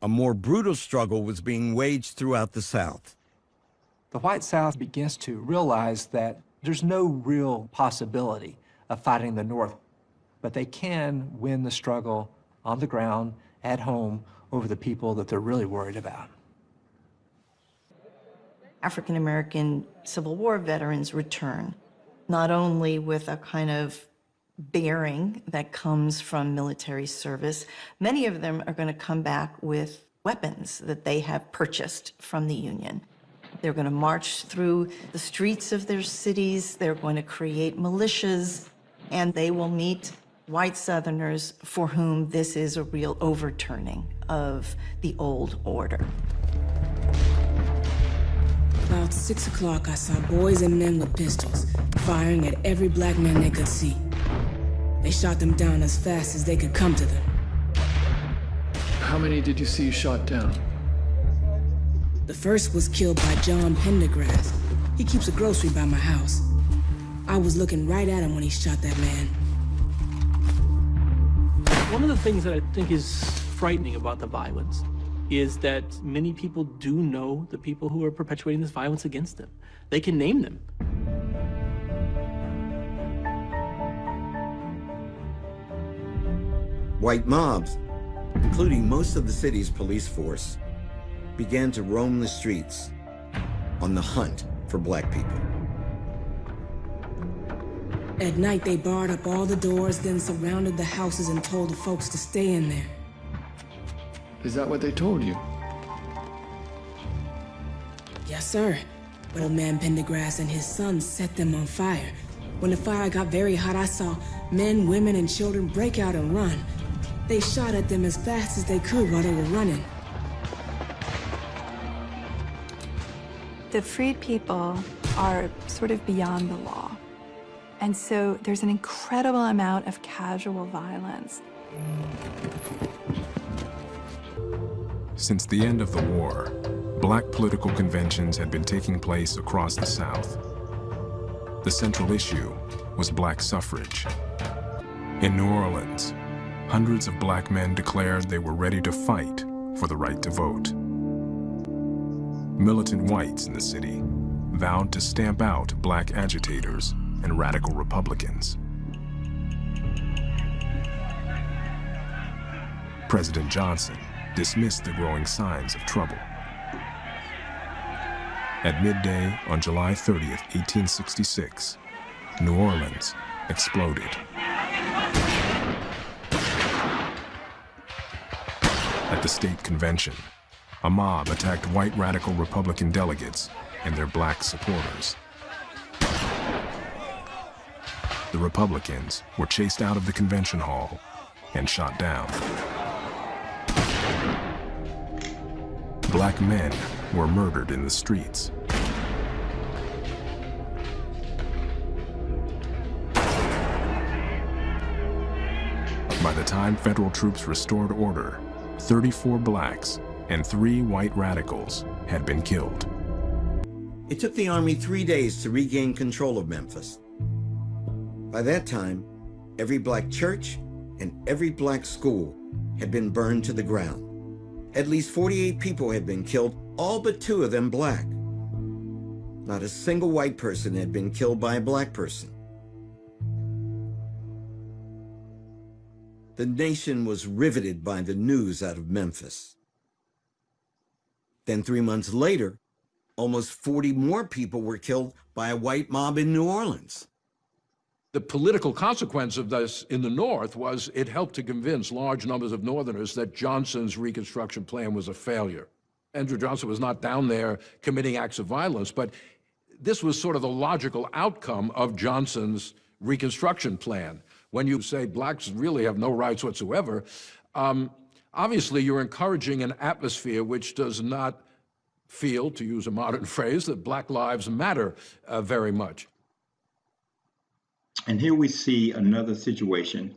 a more brutal struggle was being waged throughout the South. The white South begins to realize that there's no real possibility of fighting the North, but they can win the struggle on the ground, at home, over the people that they're really worried about. African-American Civil War veterans return, not only with a kind of bearing that comes from military service, many of them are going to come back with weapons that they have purchased from the Union. They're going to march through the streets of their cities, they're going to create militias, and they will meet white Southerners for whom this is a real overturning of the old order. About 6 o'clock, I saw boys and men with pistols firing at every black man they could see. They shot them down as fast as they could come to them. How many did you see shot down? The first was killed by John Pendergrass. He keeps a grocery by my house. I was looking right at him when he shot that man. One of the things that I think is frightening about the violence is that many people do know the people who are perpetuating this violence against them. They can name them. White mobs, including most of the city's police force, began to roam the streets on the hunt for black people. At night, they barred up all the doors, then surrounded the houses and told the folks to stay in there. Is that what they told you? Yes, sir. But old man Pendergrass and his sons set them on fire. When the fire got very hot, I saw men, women, and children break out and run. They shot at them as fast as they could while they were running. The freed people are sort of beyond the law. And so there's an incredible amount of casual violence. Since the end of the war, black political conventions had been taking place across the South. The central issue was black suffrage. In New Orleans, hundreds of black men declared they were ready to fight for the right to vote. Militant whites in the city vowed to stamp out black agitators and radical Republicans. President Johnson dismissed the growing signs of trouble. At midday on July 30th, 1866, New Orleans exploded. At the state convention, a mob attacked white radical Republican delegates and their black supporters. The Republicans were chased out of the convention hall and shot down. Black men were murdered in the streets. By the time federal troops restored order, 34 blacks and 3 white radicals had been killed. It took the Army 3 days to regain control of Memphis. By that time, every black church and every black school had been burned to the ground. At least 48 people had been killed, all but 2 of them black. Not a single white person had been killed by a black person. The nation was riveted by the news out of Memphis. Then 3 months later, almost 40 more people were killed by a white mob in New Orleans. The political consequence of this in the North was it helped to convince large numbers of Northerners that Johnson's Reconstruction plan was a failure. Andrew Johnson was not down there committing acts of violence, but this was sort of the logical outcome of Johnson's Reconstruction plan. When you say blacks really have no rights whatsoever, obviously you're encouraging an atmosphere which does not feel, to use a modern phrase, that black lives matter very much. And here we see another situation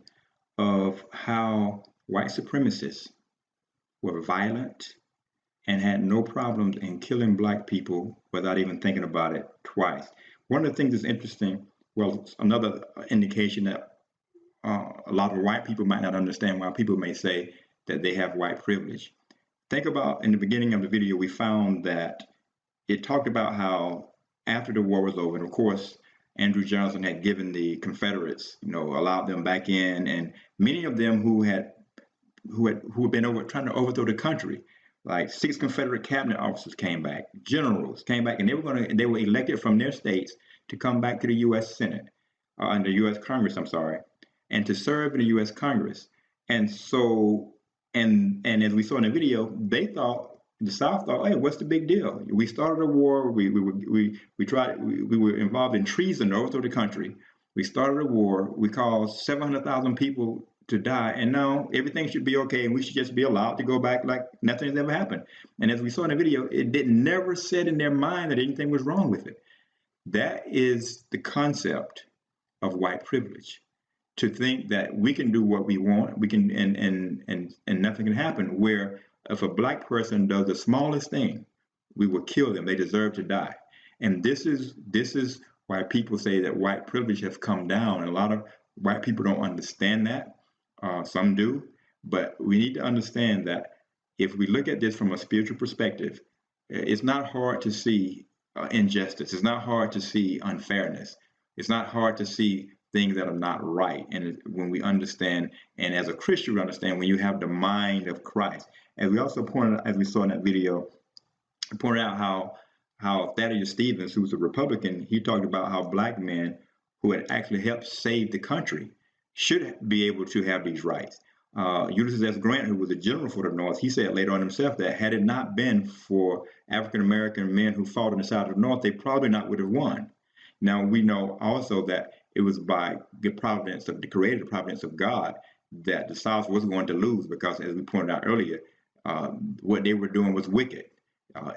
of how white supremacists were violent and had no problems in killing black people without even thinking about it twice. One of the things that's interesting, well, another indication that a lot of white people might not understand why people may say that they have white privilege. Think about in the beginning of the video, we found that it talked about how after the war was over, and of course, Andrew Johnson had given the Confederates, allowed them back in, and many of them who had been trying to overthrow the country, like 6 Confederate cabinet officers came back, generals came back, and they were elected from their states to come back to the U.S. Senate, and the U.S. Congress, I'm sorry, and to serve in the U.S. Congress. And so, and as we saw in the video, the South thought, hey, what's the big deal? We started a war. We were involved in treason to overthrow the country, We started a war. We caused 700,000 people to die, and now everything should be okay, and we should just be allowed to go back like nothing has ever happened. And as we saw in the video, it never said in their mind that anything was wrong with it. That is the concept of white privilege. To think that we can do what we want, we can, and nothing can happen. Where if a black person does the smallest thing, we will kill them. They deserve to die. And this is why people say that white privilege has come down. And a lot of white people don't understand that. Some do, but we need to understand that if we look at this from a spiritual perspective, it's not hard to see injustice. It's not hard to see unfairness. It's not hard to see things that are not right. And when we understand, and as a Christian, we understand when you have the mind of Christ. And we also pointed out, as we saw in that video, pointed out how Thaddeus Stevens, who was a Republican, he talked about how black men who had actually helped save the country should be able to have these rights. Ulysses S. Grant, who was a general for the North, he said later on himself that had it not been for African-American men who fought on the side of the North, they probably not would have won. Now, we know also that it was by the providence of the creative providence of God that the South was going to lose because, as we pointed out earlier, what they were doing was wicked.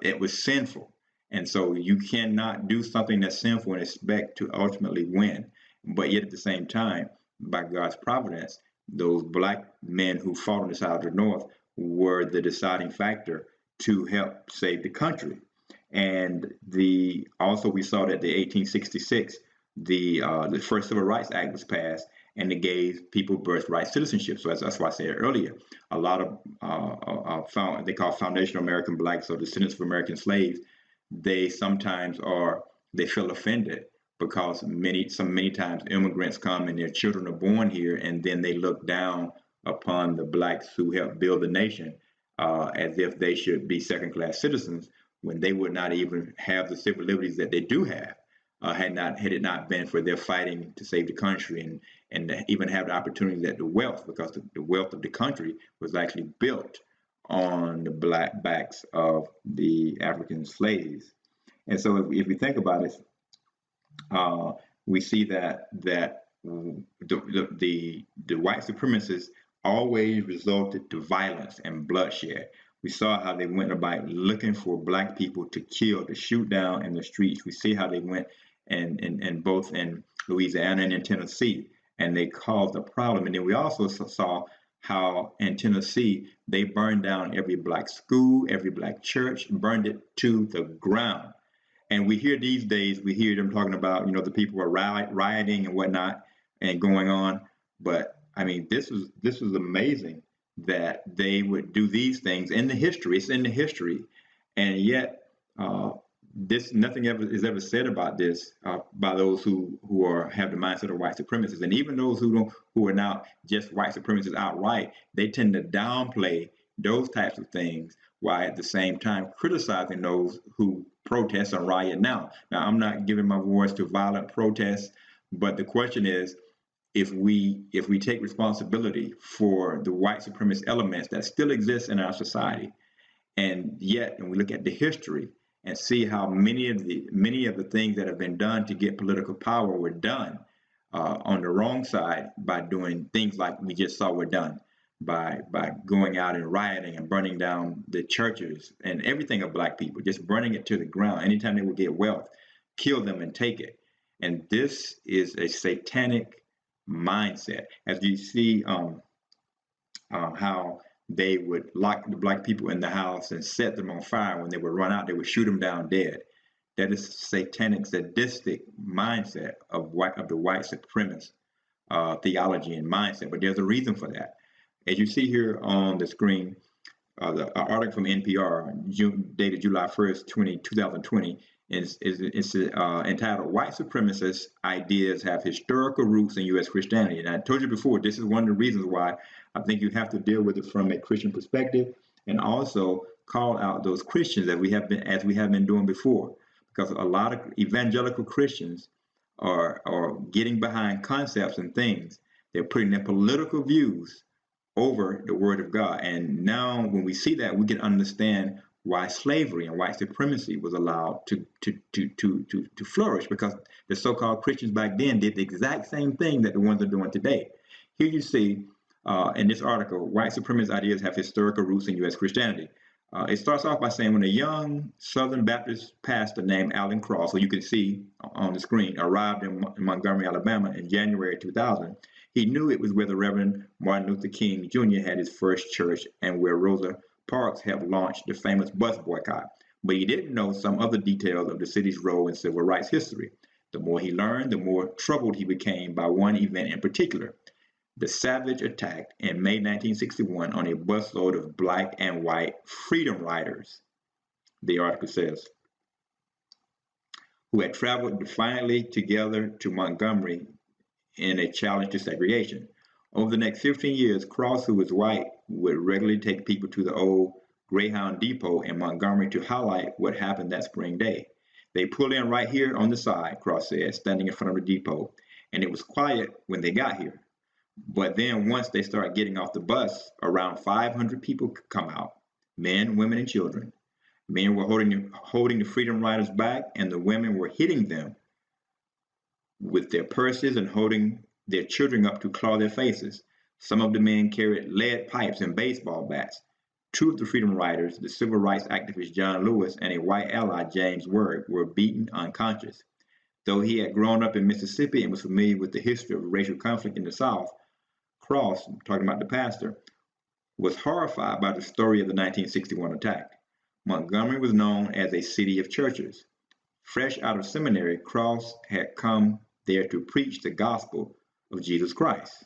It was sinful. And so you cannot do something that's sinful and expect to ultimately win. But yet at the same time, by God's providence, those black men who fought on the side of the North were the deciding factor to help save the country. And also we saw that the 1866, the first Civil Rights Act was passed, and it gave people birthright citizenship. So that's why I said earlier, a lot of they call foundational American blacks or descendants of American slaves, they sometimes they feel offended because many times immigrants come and their children are born here, and then they look down upon the blacks who helped build the nation as if they should be second-class citizens when they would not even have the civil liberties that they do have had it not been for their fighting to save the country and even have the opportunity that the wealth, because the wealth of the country was actually built on the black backs of the African slaves. And so if we think about it, we see that the white supremacists always resulted to violence and bloodshed. We saw how they went about looking for black people to kill, to shoot down in the streets. We see how they went and both in Louisiana and in Tennessee, and they caused a problem. And then we also saw how in Tennessee they burned down every black school, every black church, burned it to the ground. And we hear these days, we hear them talking about, the people are rioting and whatnot and going on. But I mean, this was amazing that they would do these things in the history. It's in the history. And yet nothing is ever said about this by those who have the mindset of white supremacists. And even those who are now just white supremacists outright, they tend to downplay those types of things, while at the same time criticizing those who protest and riot now. Now, I'm not giving my voice to violent protests, but the question is, if we take responsibility for the white supremacist elements that still exist in our society, and yet when we look at the history and see how many of the things that have been done to get political power were done on the wrong side by doing things like we just saw were done, by going out and rioting and burning down the churches and everything of black people, just burning it to the ground. Anytime they would get wealth, kill them and take it. And this is a satanic mindset. As you see how they would lock the black people in the house and set them on fire. When they would run out, they would shoot them down dead. That is satanic, sadistic mindset of the white supremacist theology and mindset. But there's a reason for that. As you see here on the screen, the article from NPR, dated July 1st, 2020, is entitled "White Supremacist Ideas Have Historical Roots in U.S. Christianity." And I told you before, this is one of the reasons why I think you have to deal with it from a Christian perspective, and also call out those Christians that we have been doing before, because a lot of evangelical Christians are getting behind concepts and things. They're putting their political views over the Word of God. And now when we see that, we can understand why slavery and white supremacy was allowed to flourish, because the so-called Christians back then did the exact same thing that the ones are doing today. Here you see in this article, white supremacist ideas have historical roots in U.S. Christianity. It starts off by saying when a young Southern Baptist pastor named Alan Cross, who you can see on the screen, arrived in Montgomery, Alabama in January 2000, he knew it was where the Reverend Martin Luther King Jr. had his first church and where Rosa Parks helped launch the famous bus boycott. But he didn't know some other details of the city's role in civil rights history. The more he learned, the more troubled he became by one event in particular: the savage attack in May 1961 on a busload of black and white freedom riders, the article says, who had traveled defiantly together to Montgomery in a challenge to segregation. Over the next 15 years, Cross, who was white, would regularly take people to the old Greyhound Depot in Montgomery to highlight what happened that spring day. They pulled in right here on the side, Cross said, standing in front of the depot, and it was quiet when they got here. But then once they started getting off the bus, around 500 people could come out, men, women, and children. Men were holding the freedom riders back, and the women were hitting them with their purses and holding their children up to claw their faces. Some of the men carried lead pipes and baseball bats. Two of the freedom riders, the civil rights activist John Lewis and a white ally, James Word, were beaten unconscious. Though he had grown up in Mississippi and was familiar with the history of racial conflict in the South, Cross, talking about the pastor, was horrified by the story of the 1961 attack. Montgomery was known as a city of churches. Fresh out of seminary, Cross had come there to preach the gospel of Jesus Christ.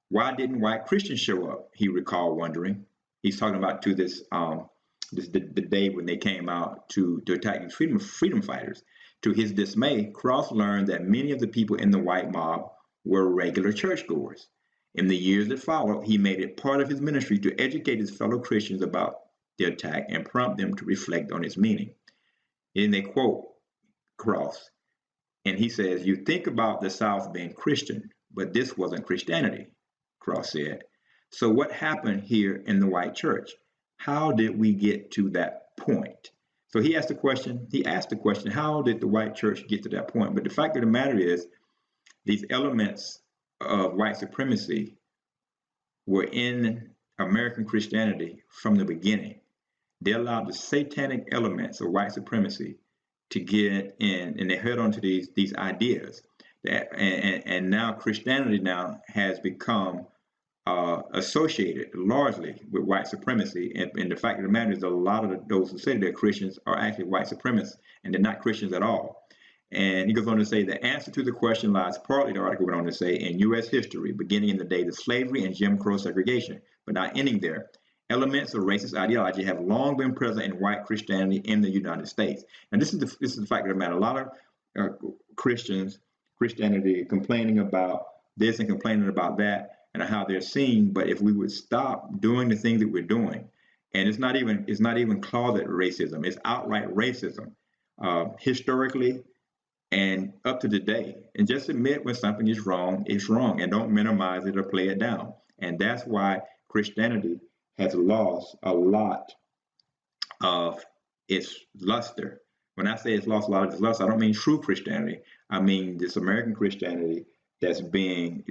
Why didn't white Christians show up? He recalled wondering. He's talking about to this, the day when they came out to attack these freedom fighters. To his dismay, Cross learned that many of the people in the white mob were regular churchgoers. In the years that followed, he made it part of his ministry to educate his fellow Christians about the attack and prompt them to reflect on its meaning. And they quote Cross, and he says, "You think about the South being Christian, but this wasn't Christianity," Cross said. "So what happened here in the white church? How did we get to that point?" So he asked the question, how did the white church get to that point? But the fact of the matter is, these elements of white supremacy were in American Christianity from the beginning. They allowed the satanic elements of white supremacy to get in, and they held on to these ideas. And now Christianity now has become associated largely with white supremacy. And the fact of the matter is, a lot of those who say they're Christians are actually white supremacists, and they're not Christians at all. And he goes on to say, the answer to the question lies partly, the article went on to say, in U.S. history, beginning in the days of slavery and Jim Crow segregation, but not ending there. Elements of racist ideology have long been present in white Christianity in the United States. And this is the fact of the matter. A lot of Christianity complaining about this and complaining about that and how they're seen. But if we would stop doing the things that we're doing, and it's not even closet racism, it's outright racism, historically and up to today, and just admit when something is wrong, it's wrong, and don't minimize it or play it down. And that's why Christianity has lost a lot of its luster. When I say it's lost a lot of its luster, I don't mean true Christianity. I mean this American Christianity that's being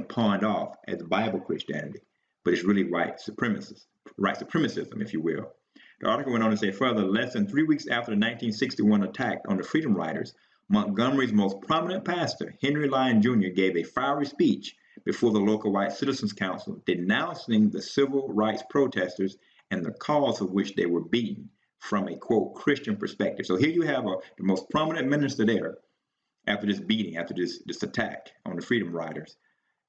pawned off as Bible Christianity, but it's really white supremacism, if you will. The article went on to say further, less than 3 weeks after the 1961 attack on the Freedom Riders, Montgomery's most prominent pastor, Henry Lyon Jr., gave a fiery speech before the local White Citizens Council, denouncing the civil rights protesters and the cause of which they were beaten from a, quote, Christian perspective. So here you have the most prominent minister there after this beating, after this attack on the Freedom Riders.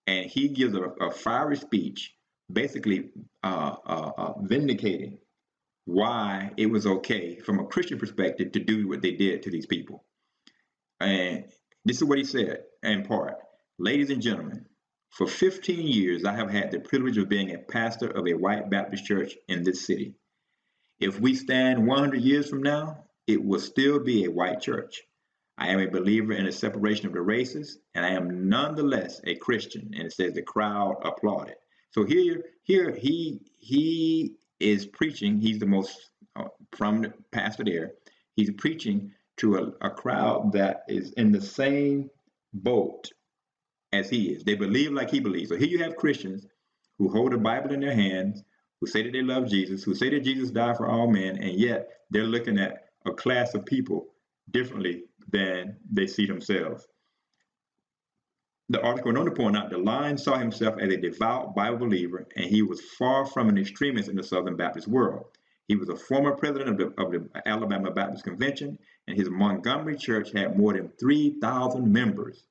And he gives a fiery speech, basically vindicating why it was okay from a Christian perspective to do what they did to these people. And this is what he said, in part. Ladies and gentlemen, for 15 years, I have had the privilege of being a pastor of a white Baptist church in this city. If we stand 100 years from now, it will still be a white church. I am a believer in the separation of the races, and I am nonetheless a Christian. And it says the crowd applauded. So here he is preaching. He's the most prominent pastor there. He's preaching to a crowd that is in the same boat as he is. They believe like he believes. So here you have Christians who hold the Bible in their hands, who say that they love Jesus, who say that Jesus died for all men, and yet they're looking at a class of people differently than they see themselves. The article went on to point out the Lion saw himself as a devout Bible believer, and he was far from an extremist in the Southern Baptist world. He was a former president of the Alabama Baptist Convention, and his Montgomery church had more than 3,000 members.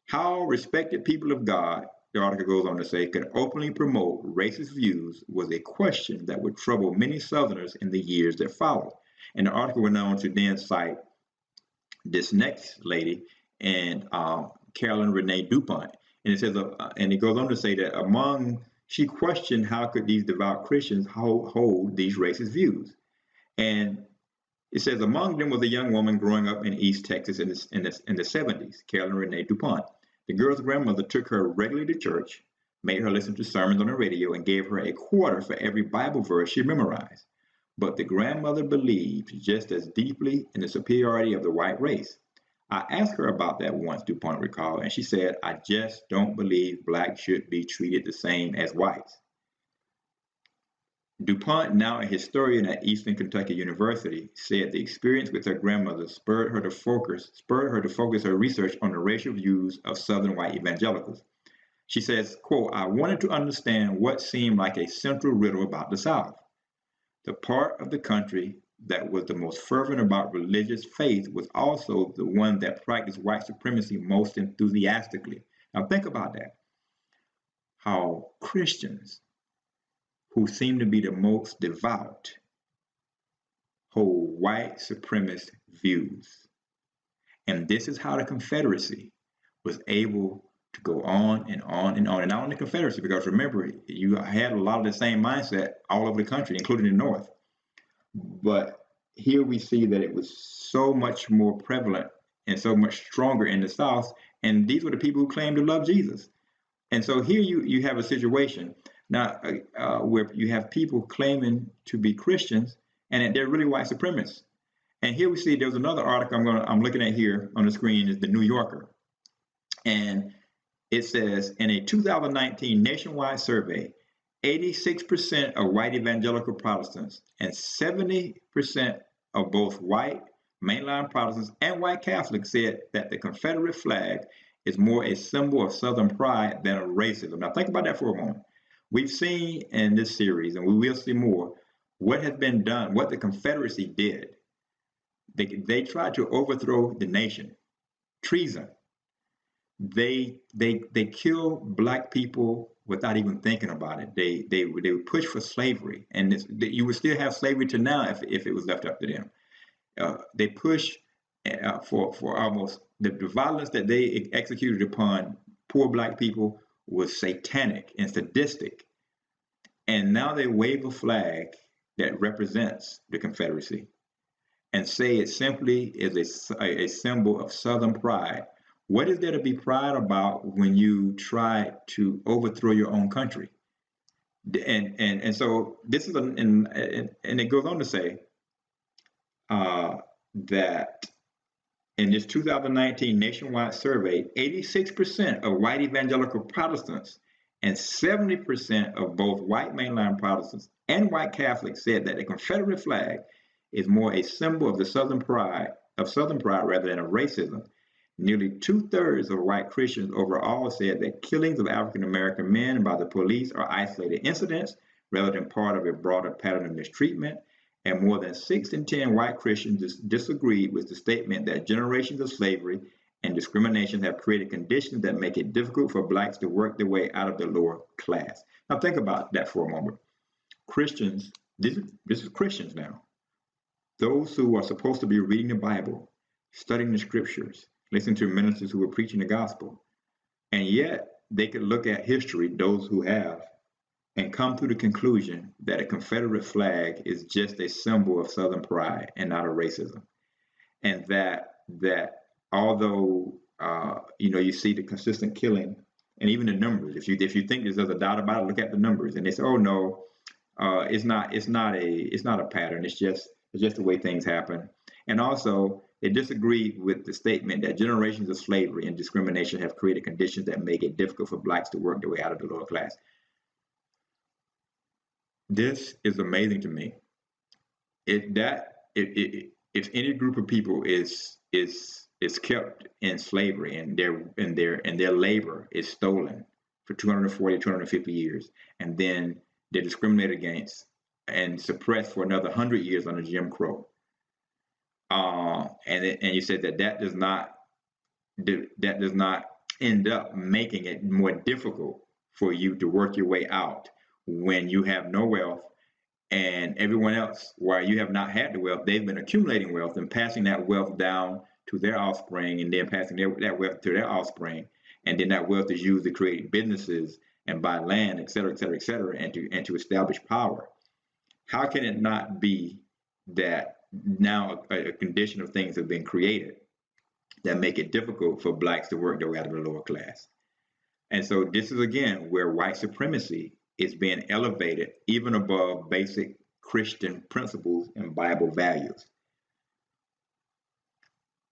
How respected people of God, the article goes on to say, could openly promote racist views was a question that would trouble many Southerners in the years that followed. And the article went on to then cite this next lady, and Carolyn Renee DuPont. And it says, and it goes on to say that she questioned how could these devout Christians hold these racist views. And it says among them was a young woman growing up in East Texas in the 70s, Carolyn Renee DuPont. The girl's grandmother took her regularly to church, made her listen to sermons on the radio, and gave her a quarter for every Bible verse she memorized. But the grandmother believed just as deeply in the superiority of the white race. I asked her about that once, DuPont recalled, and she said, I just don't believe blacks should be treated the same as whites. DuPont, now a historian at Eastern Kentucky University, said the experience with her grandmother spurred her to focus her research on the racial views of Southern white evangelicals. She says, quote, I wanted to understand what seemed like a central riddle about the South. The part of the country that was the most fervent about religious faith was also the one that practiced white supremacy most enthusiastically. Now think about that. How Christians, who seem to be the most devout, hold white supremacist views. And this is how the Confederacy was able to go on and on and on. And not only the Confederacy, because remember, you had a lot of the same mindset all over the country, including the North. But here we see that it was so much more prevalent and so much stronger in the South. And these were the people who claimed to love Jesus. And so here you have a situation now where you have people claiming to be Christians and they're really white supremacists. And here we see there's another article I'm looking at here on the screen is the New Yorker. And it says in a 2019 nationwide survey, 86% of white evangelical Protestants and 70% of both white mainline Protestants and white Catholics said that the Confederate flag is more a symbol of Southern pride than of racism. Now think about that for a moment. We've seen in this series, and we will see more, what has been done, what the Confederacy did. They tried to overthrow the nation. Treason. They kill black people without even thinking about it. They would push for slavery, and you would still have slavery to now if it was left up to them. They push for almost the violence that they executed upon poor black people was satanic and sadistic. And now they wave a flag that represents the Confederacy and say it simply is a symbol of Southern pride. What is there to be proud about when you try to overthrow your own country? And so this is and it goes on to say that in this 2019 nationwide survey, 86% of white evangelical Protestants and 70% of both white mainline Protestants and white Catholics said that the Confederate flag is more a symbol of the Southern pride rather than of racism. Nearly 2/3 of white Christians overall said that killings of African American men by the police are isolated incidents rather than part of a broader pattern of mistreatment. And more than 6 in 10 white Christians disagreed with the statement that generations of slavery and discrimination have created conditions that make it difficult for blacks to work their way out of the lower class. Now think about that for a moment. Christians, this is Christians now. Those who are supposed to be reading the Bible, studying the scriptures, listening to ministers who are preaching the gospel. And yet they could look at history, those who have, and come to the conclusion that a Confederate flag is just a symbol of Southern pride and not of racism. And that although you see the consistent killing and even the numbers, if you think there's a doubt about it, look at the numbers, and they say, oh no, it's not a pattern. It's just It's just the way things happen. And also, they disagree with the statement that generations of slavery and discrimination have created conditions that make it difficult for blacks to work their way out of the lower class. This is amazing to me. If any group of people is kept in slavery and their labor is stolen for 240, 250 years, and then they're discriminated against and suppressed for another 100 years under Jim Crow. And you said that does not end up making it more difficult for you to work your way out when you have no wealth, and everyone else, while you have not had the wealth, they've been accumulating wealth and passing that wealth down to their offspring, and then passing that wealth to their offspring, and then that wealth is used to create businesses and buy land, et cetera, et cetera, et cetera, and to establish power. How can it not be that now a condition of things have been created that make it difficult for blacks to work their way out of the lower class? And so this is, again, where white supremacy is being elevated even above basic Christian principles and Bible values.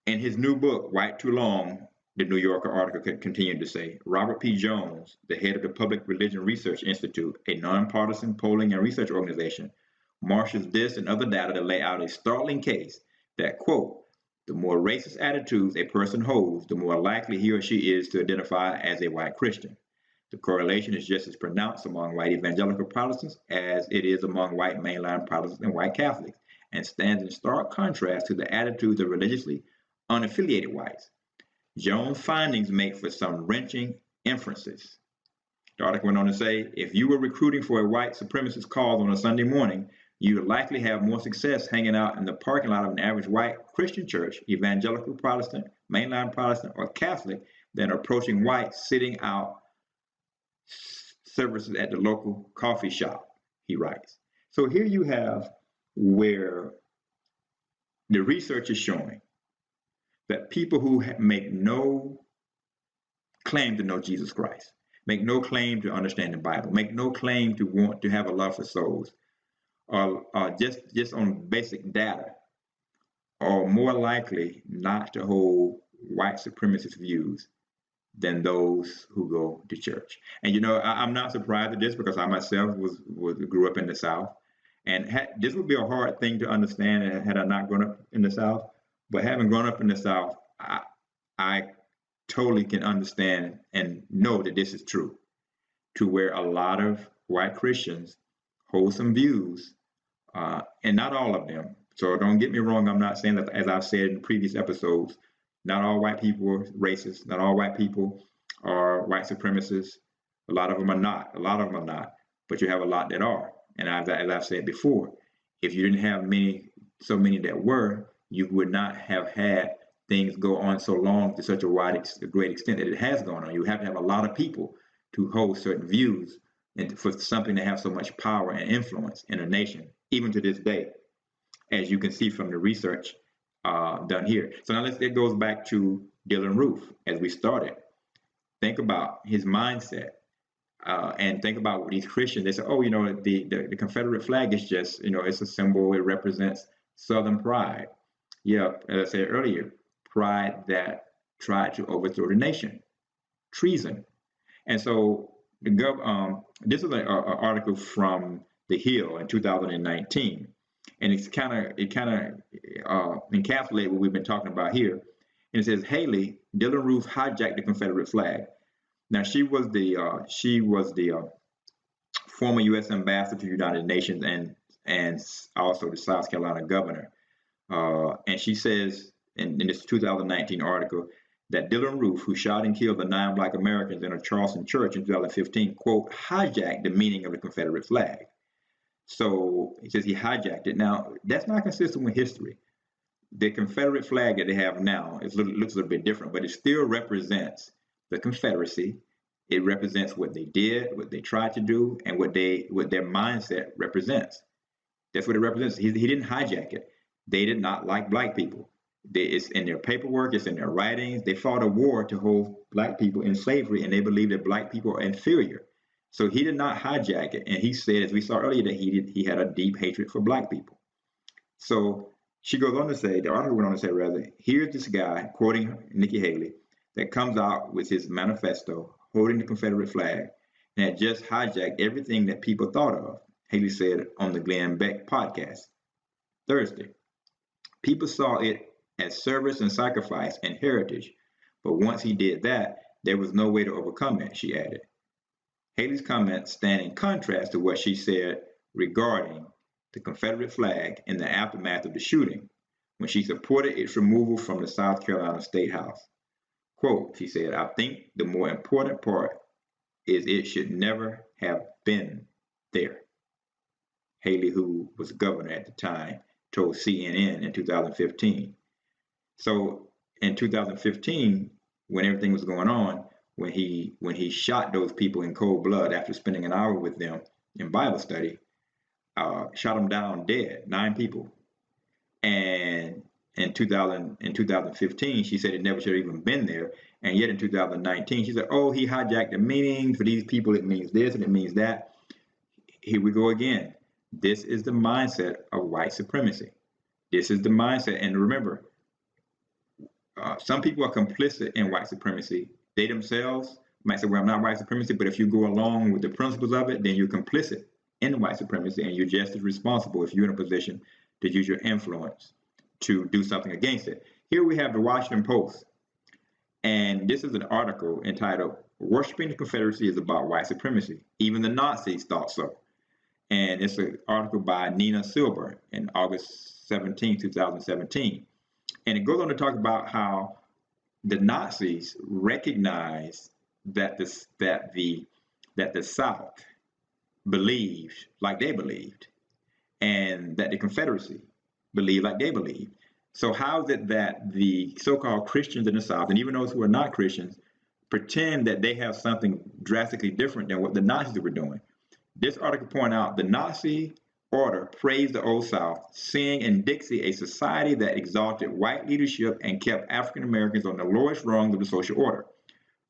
In his new book, White Too Long, the New Yorker article continued to say, Robert P. Jones, the head of the Public Religion Research Institute, a nonpartisan polling and research organization, marshals this and other data to lay out a startling case that, quote, the more racist attitudes a person holds, the more likely he or she is to identify as a white Christian. The correlation is just as pronounced among white evangelical Protestants as it is among white mainline Protestants and white Catholics, and stands in stark contrast to the attitudes of religiously unaffiliated whites. Jones' findings make for some wrenching inferences. The article went on to say, if you were recruiting for a white supremacist cause on a Sunday morning, you would likely have more success hanging out in the parking lot of an average white Christian church, evangelical Protestant, mainline Protestant, or Catholic, than approaching whites sitting out services at the local coffee shop, he writes. So here you have where the research is showing that people who make no claim to know Jesus Christ, make no claim to understand the Bible, make no claim to want to have a love for souls, are just on basic data, are more likely not to hold white supremacist views than those who go to church. And you know, I'm not surprised at this because I myself grew up in the South, and this would be a hard thing to understand had I not grown up in the South. But having grown up in the South, I totally can understand and know that this is true, to where a lot of white Christians hold some views, and not all of them. So don't get me wrong, I'm not saying that, as I've said in previous episodes, not all white people are racist. Not all white people are white supremacists. A lot of them are not. But you have a lot that are. And as I've said before, if you didn't have so many that were, you would not have had things go on so long to such a great extent that it has gone on. You have to have a lot of people to hold certain views and for something to have so much power and influence in a nation, even to this day, as you can see from the research done here. So now it goes back to Dylann Roof as we started. Think about his mindset, and think about what these Christians, they say, oh, you know, the Confederate flag is just, you know, it's a symbol, it represents Southern pride. Yeah, as I said earlier, pride that tried to overthrow the nation, treason. And so this is an article from The Hill in 2019. And it kind of encapsulates what we've been talking about here. And it says, Haley, Dylann Roof hijacked the Confederate flag. Now she was the former U.S. ambassador to the United Nations and also the South Carolina governor. And she says in this 2019 article that Dylann Roof, who shot and killed the 9 Black Americans in a Charleston church in 2015, quote, hijacked the meaning of the Confederate flag. So he says he hijacked it. Now, that's not consistent with history. The Confederate flag that they have now looks a little bit different, but it still represents the Confederacy. It represents what they did, what they tried to do, and what their mindset represents. That's what it represents. He didn't hijack it. They did not like black people. It's in their paperwork, it's in their writings. They fought a war to hold black people in slavery, and they believed that black people are inferior. So he did not hijack it, and he said, as we saw earlier, that he had a deep hatred for black people. So she goes on to say, the article went on to say, rather, here's this guy, quoting Nikki Haley, that comes out with his manifesto holding the Confederate flag and had just hijacked everything that people thought of, Haley said on the Glenn Beck podcast Thursday. People saw it as service and sacrifice and heritage, but once he did that, there was no way to overcome it, she added. Haley's comments stand in contrast to what she said regarding the Confederate flag in the aftermath of the shooting, when she supported its removal from the South Carolina State House. Quote, she said, I think the more important part is it should never have been there. Haley, who was governor at the time, told CNN in 2015. So in 2015, when everything was going on, when he shot those people in cold blood after spending an hour with them in Bible study, shot them down dead, 9 people. And in 2015, she said it never should have even been there. And yet in 2019, she said, oh, he hijacked the meaning. For these people, it means this and it means that. Here we go again. This is the mindset of white supremacy. This is the mindset. And remember, some people are complicit in white supremacy. They themselves might say, well, I'm not white supremacy, but if you go along with the principles of it, then you're complicit in white supremacy, and you're just as responsible if you're in a position to use your influence to do something against it. Here we have the Washington Post, and this is an article entitled, Worshipping the Confederacy is About White Supremacy. Even the Nazis thought so. And it's an article by Nina Silber in August 17, 2017. And it goes on to talk about how the Nazis recognized that the South believed like they believed, and that the Confederacy believed like they believed. So how is it that the so-called Christians in the South, and even those who are not Christians, pretend that they have something drastically different than what the Nazis were doing? This article points out the Nazi order praised the Old South, seeing in Dixie a society that exalted white leadership and kept African Americans on the lowest rung of the social order.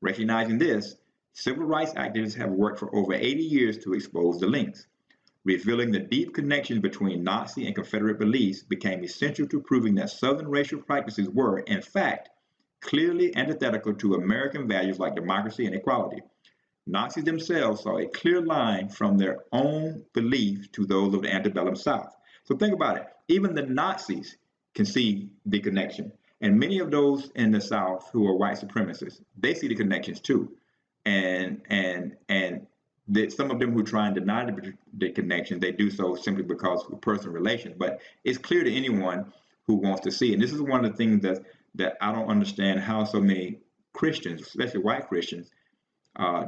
Recognizing this, civil rights activists have worked for over 80 years to expose the links. Revealing the deep connections between Nazi and Confederate beliefs became essential to proving that Southern racial practices were, in fact, clearly antithetical to American values like democracy and equality. Nazis themselves saw a clear line from their own beliefs to those of the antebellum South. So think about it. Even the Nazis can see the connection. And many of those in the South who are white supremacists, they see the connections too. And some of them who try and deny the connection, they do so simply because of personal relations. But it's clear to anyone who wants to see. And this is one of the things that I don't understand, how so many Christians, especially white Christians,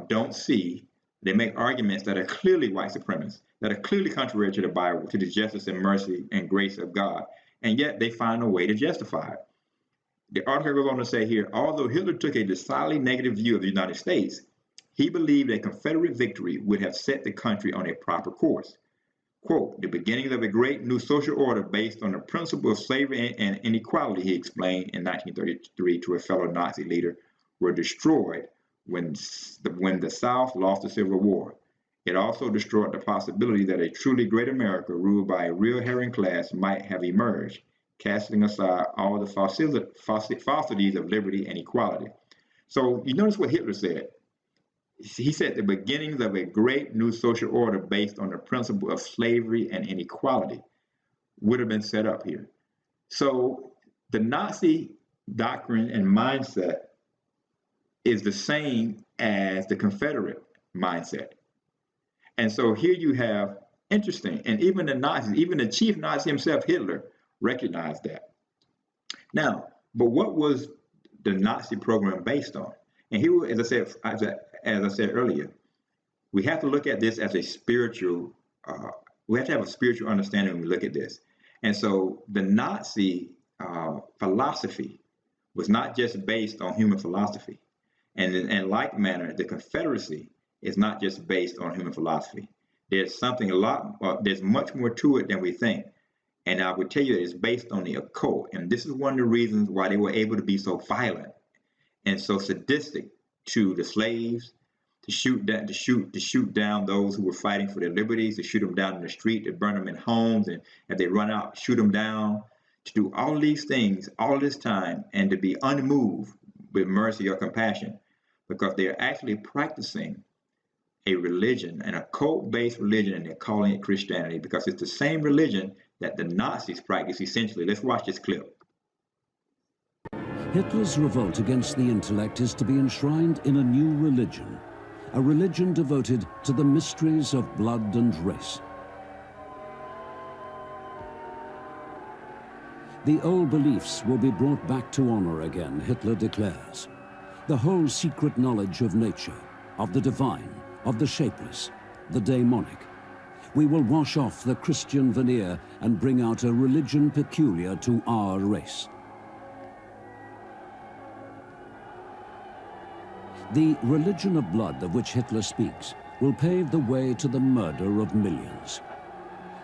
don't see. They make arguments that are clearly white supremacists, that are clearly contrary to the Bible, to the justice and mercy and grace of God, and yet they find a way to justify it. The article goes on to say here, although Hitler took a decidedly negative view of the United States, he believed a Confederate victory would have set the country on a proper course. Quote, the beginnings of a great new social order based on the principle of slavery and inequality, he explained in 1933 to a fellow Nazi leader, were destroyed when the South lost the Civil War. It also destroyed the possibility that a truly great America ruled by a real herring class might have emerged, casting aside all the falsities of liberty and equality. So you notice what Hitler said. He said the beginnings of a great new social order based on the principle of slavery and inequality would have been set up here. So the Nazi doctrine and mindset is the same as the Confederate mindset. And so here you have, interesting, and even the Nazis, even the chief Nazi himself, Hitler, recognized that. Now, but what was the Nazi program based on? And here, as I said earlier, we have to look at this as a spiritual, we have to have a spiritual understanding when we look at this. And so the Nazi philosophy was not just based on human philosophy. And in like manner, the Confederacy is not just based on human philosophy. There's something there's much more to it than we think. And I would tell you that it's based on the occult. And this is one of the reasons why they were able to be so violent and so sadistic to the slaves, to shoot down those who were fighting for their liberties, to shoot them down in the street, to burn them in homes, and if they run out, shoot them down, to do all these things all this time, and to be unmoved with mercy or compassion, because they are actually practicing a religion, an occult-based religion, and they're calling it Christianity, because it's the same religion that the Nazis practiced, essentially. Let's watch this clip. Hitler's revolt against the intellect is to be enshrined in a new religion, a religion devoted to the mysteries of blood and race. The old beliefs will be brought back to honor again, Hitler declares. The whole secret knowledge of nature, of the divine, of the shapeless, the daemonic. We will wash off the Christian veneer and bring out a religion peculiar to our race. The religion of blood of which Hitler speaks will pave the way to the murder of millions.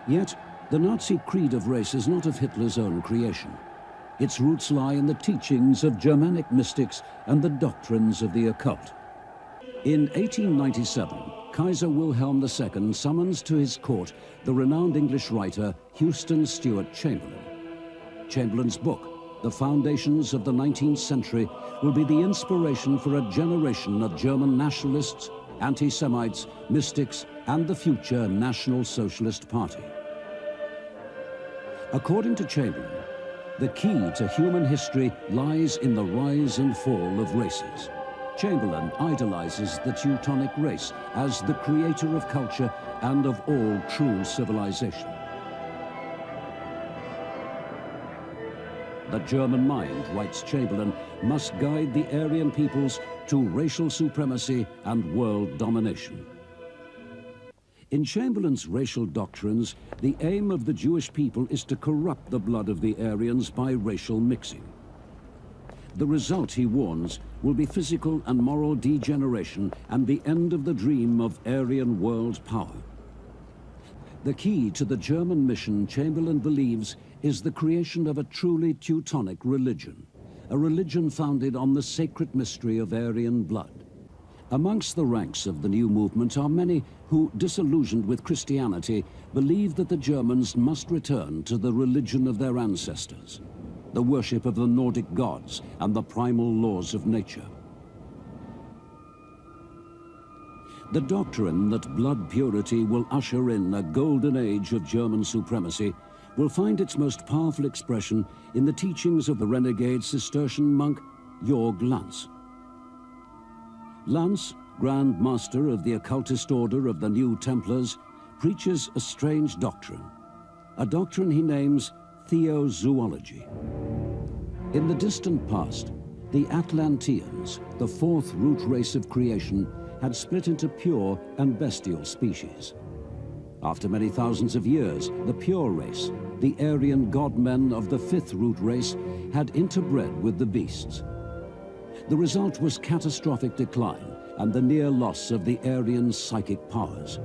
Yet, the Nazi creed of race is not of Hitler's own creation. Its roots lie in the teachings of Germanic mystics and the doctrines of the occult. In 1897, Kaiser Wilhelm II summons to his court the renowned English writer Houston Stewart Chamberlain. Chamberlain's book, The Foundations of the 19th Century, will be the inspiration for a generation of German nationalists, anti-Semites, mystics, and the future National Socialist Party. According to Chamberlain, the key to human history lies in the rise and fall of races. Chamberlain idolizes the Teutonic race as the creator of culture and of all true civilization. The German mind, writes Chamberlain, must guide the Aryan peoples to racial supremacy and world domination. In Chamberlain's racial doctrines, the aim of the Jewish people is to corrupt the blood of the Aryans by racial mixing. The result, he warns, will be physical and moral degeneration and the end of the dream of Aryan world power. The key to the German mission, Chamberlain believes, is the creation of a truly Teutonic religion, a religion founded on the sacred mystery of Aryan blood. Amongst the ranks of the new movement are many who, disillusioned with Christianity, believe that the Germans must return to the religion of their ancestors, the worship of the Nordic gods and the primal laws of nature. The doctrine that blood purity will usher in a golden age of German supremacy will find its most powerful expression in the teachings of the renegade Cistercian monk Jörg Lanz. Lanz, Grand Master of the occultist order of the New Templars, preaches a strange doctrine, a doctrine he names theozoology. In the distant past, the Atlanteans, the fourth root race of creation, had split into pure and bestial species. After many thousands of years, the pure race, the Aryan god-men of the fifth root race, had interbred with the beasts. The result was catastrophic decline and the near loss of the Aryan psychic powers.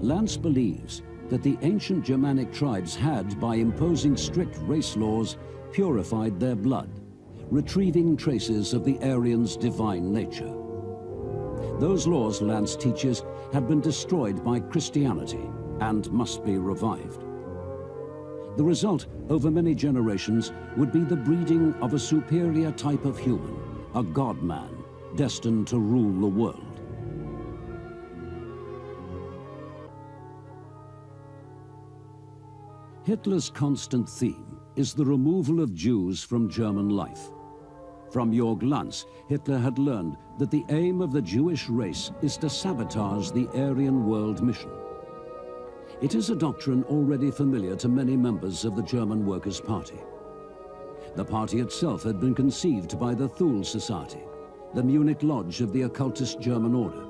Lanz believes that the ancient Germanic tribes had, by imposing strict race laws, purified their blood, retrieving traces of the Aryans' divine nature. Those laws, Lanz teaches, had been destroyed by Christianity and must be revived. The result, over many generations, would be the breeding of a superior type of human, a God-man, destined to rule the world. Hitler's constant theme is the removal of Jews from German life. From Jörg Lanz, Hitler had learned that the aim of the Jewish race is to sabotage the Aryan world mission. It is a doctrine already familiar to many members of the German Workers' Party. The party itself had been conceived by the Thule Society, the Munich lodge of the occultist German order.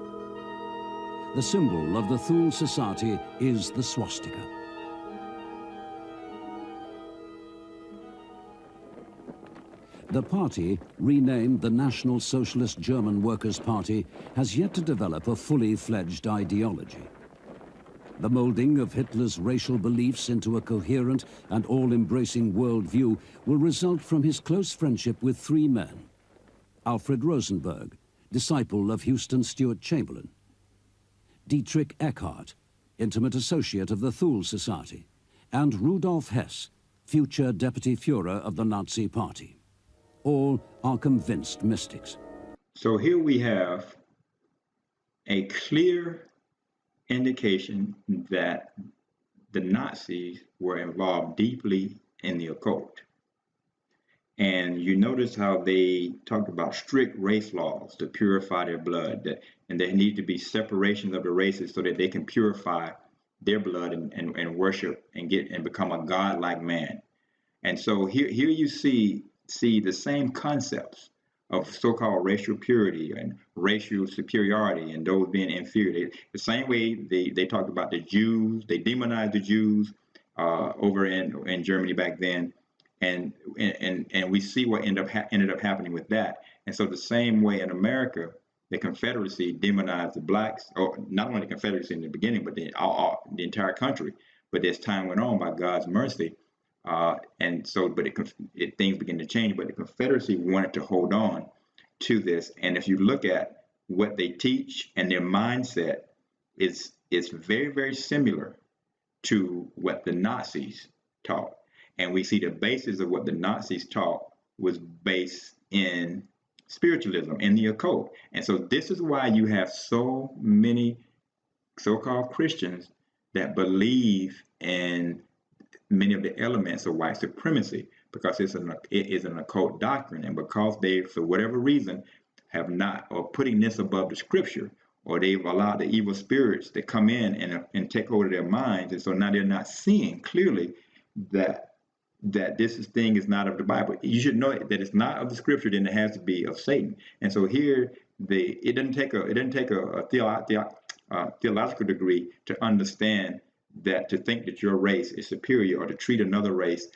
The symbol of the Thule Society is the swastika. The party, renamed the National Socialist German Workers' Party, has yet to develop a fully fledged ideology. The molding of Hitler's racial beliefs into a coherent and all-embracing worldview will result from his close friendship with three men. Alfred Rosenberg, disciple of Houston Stewart Chamberlain. Dietrich Eckart, intimate associate of the Thule Society. And Rudolf Hess, future Deputy Führer of the Nazi Party. All are convinced mystics. So here we have a clear indication that the Nazis were involved deeply in the occult. And you notice how they talked about strict race laws to purify their blood, and there need to be separations of the races so that they can purify their blood and worship and become a godlike man. And so here you see the same concepts of so-called racial purity and racial superiority and those being inferior. The same way they talked about the Jews, they demonized the Jews over in Germany back then, and we see what ended up happening with that. And so the same way in America, the Confederacy demonized the blacks, or not only the Confederacy in the beginning, but the entire country. But as time went on, by God's mercy, things began to change. But the Confederacy wanted to hold on to this. And if you look at what they teach and their mindset, it's very, very similar to what the Nazis taught. And we see the basis of what the Nazis taught was based in spiritualism, in the occult. And so this is why you have so many so-called Christians that believe in many of the elements of white supremacy, because it is an occult doctrine. And because they, for whatever reason, have not, or putting this above the scripture, or they've allowed the evil spirits to come in and take over their minds. And so now they're not seeing clearly that this thing is not of the Bible. You should know that it's not of the scripture, then it has to be of Satan. And so here, it doesn't take a theological degree to understand that, to think that your race is superior, or to treat another race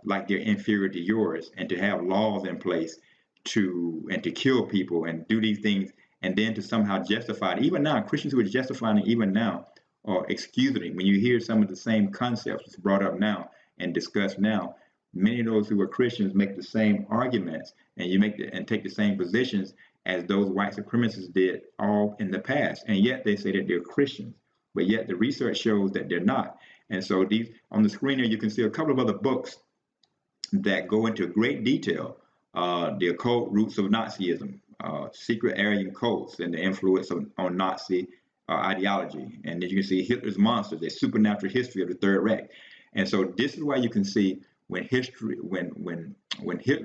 like they're inferior to yours, and to have laws in place to kill people and do these things, and then to somehow justify it. Even now, Christians who are justifying it even now are excusing it. When you hear some of the same concepts that's brought up now and discussed now, many of those who are Christians make the same arguments, and take the same positions as those white supremacists did all in the past. And yet they say that they're Christians, but yet the research shows that they're not. And so these, on the screen here, you can see a couple of other books that go into great detail, the occult roots of Nazism, secret Aryan cults and the influence on Nazi ideology. And then you can see Hitler's monsters, a supernatural history of the Third Reich. And so this is why you can see when Hitler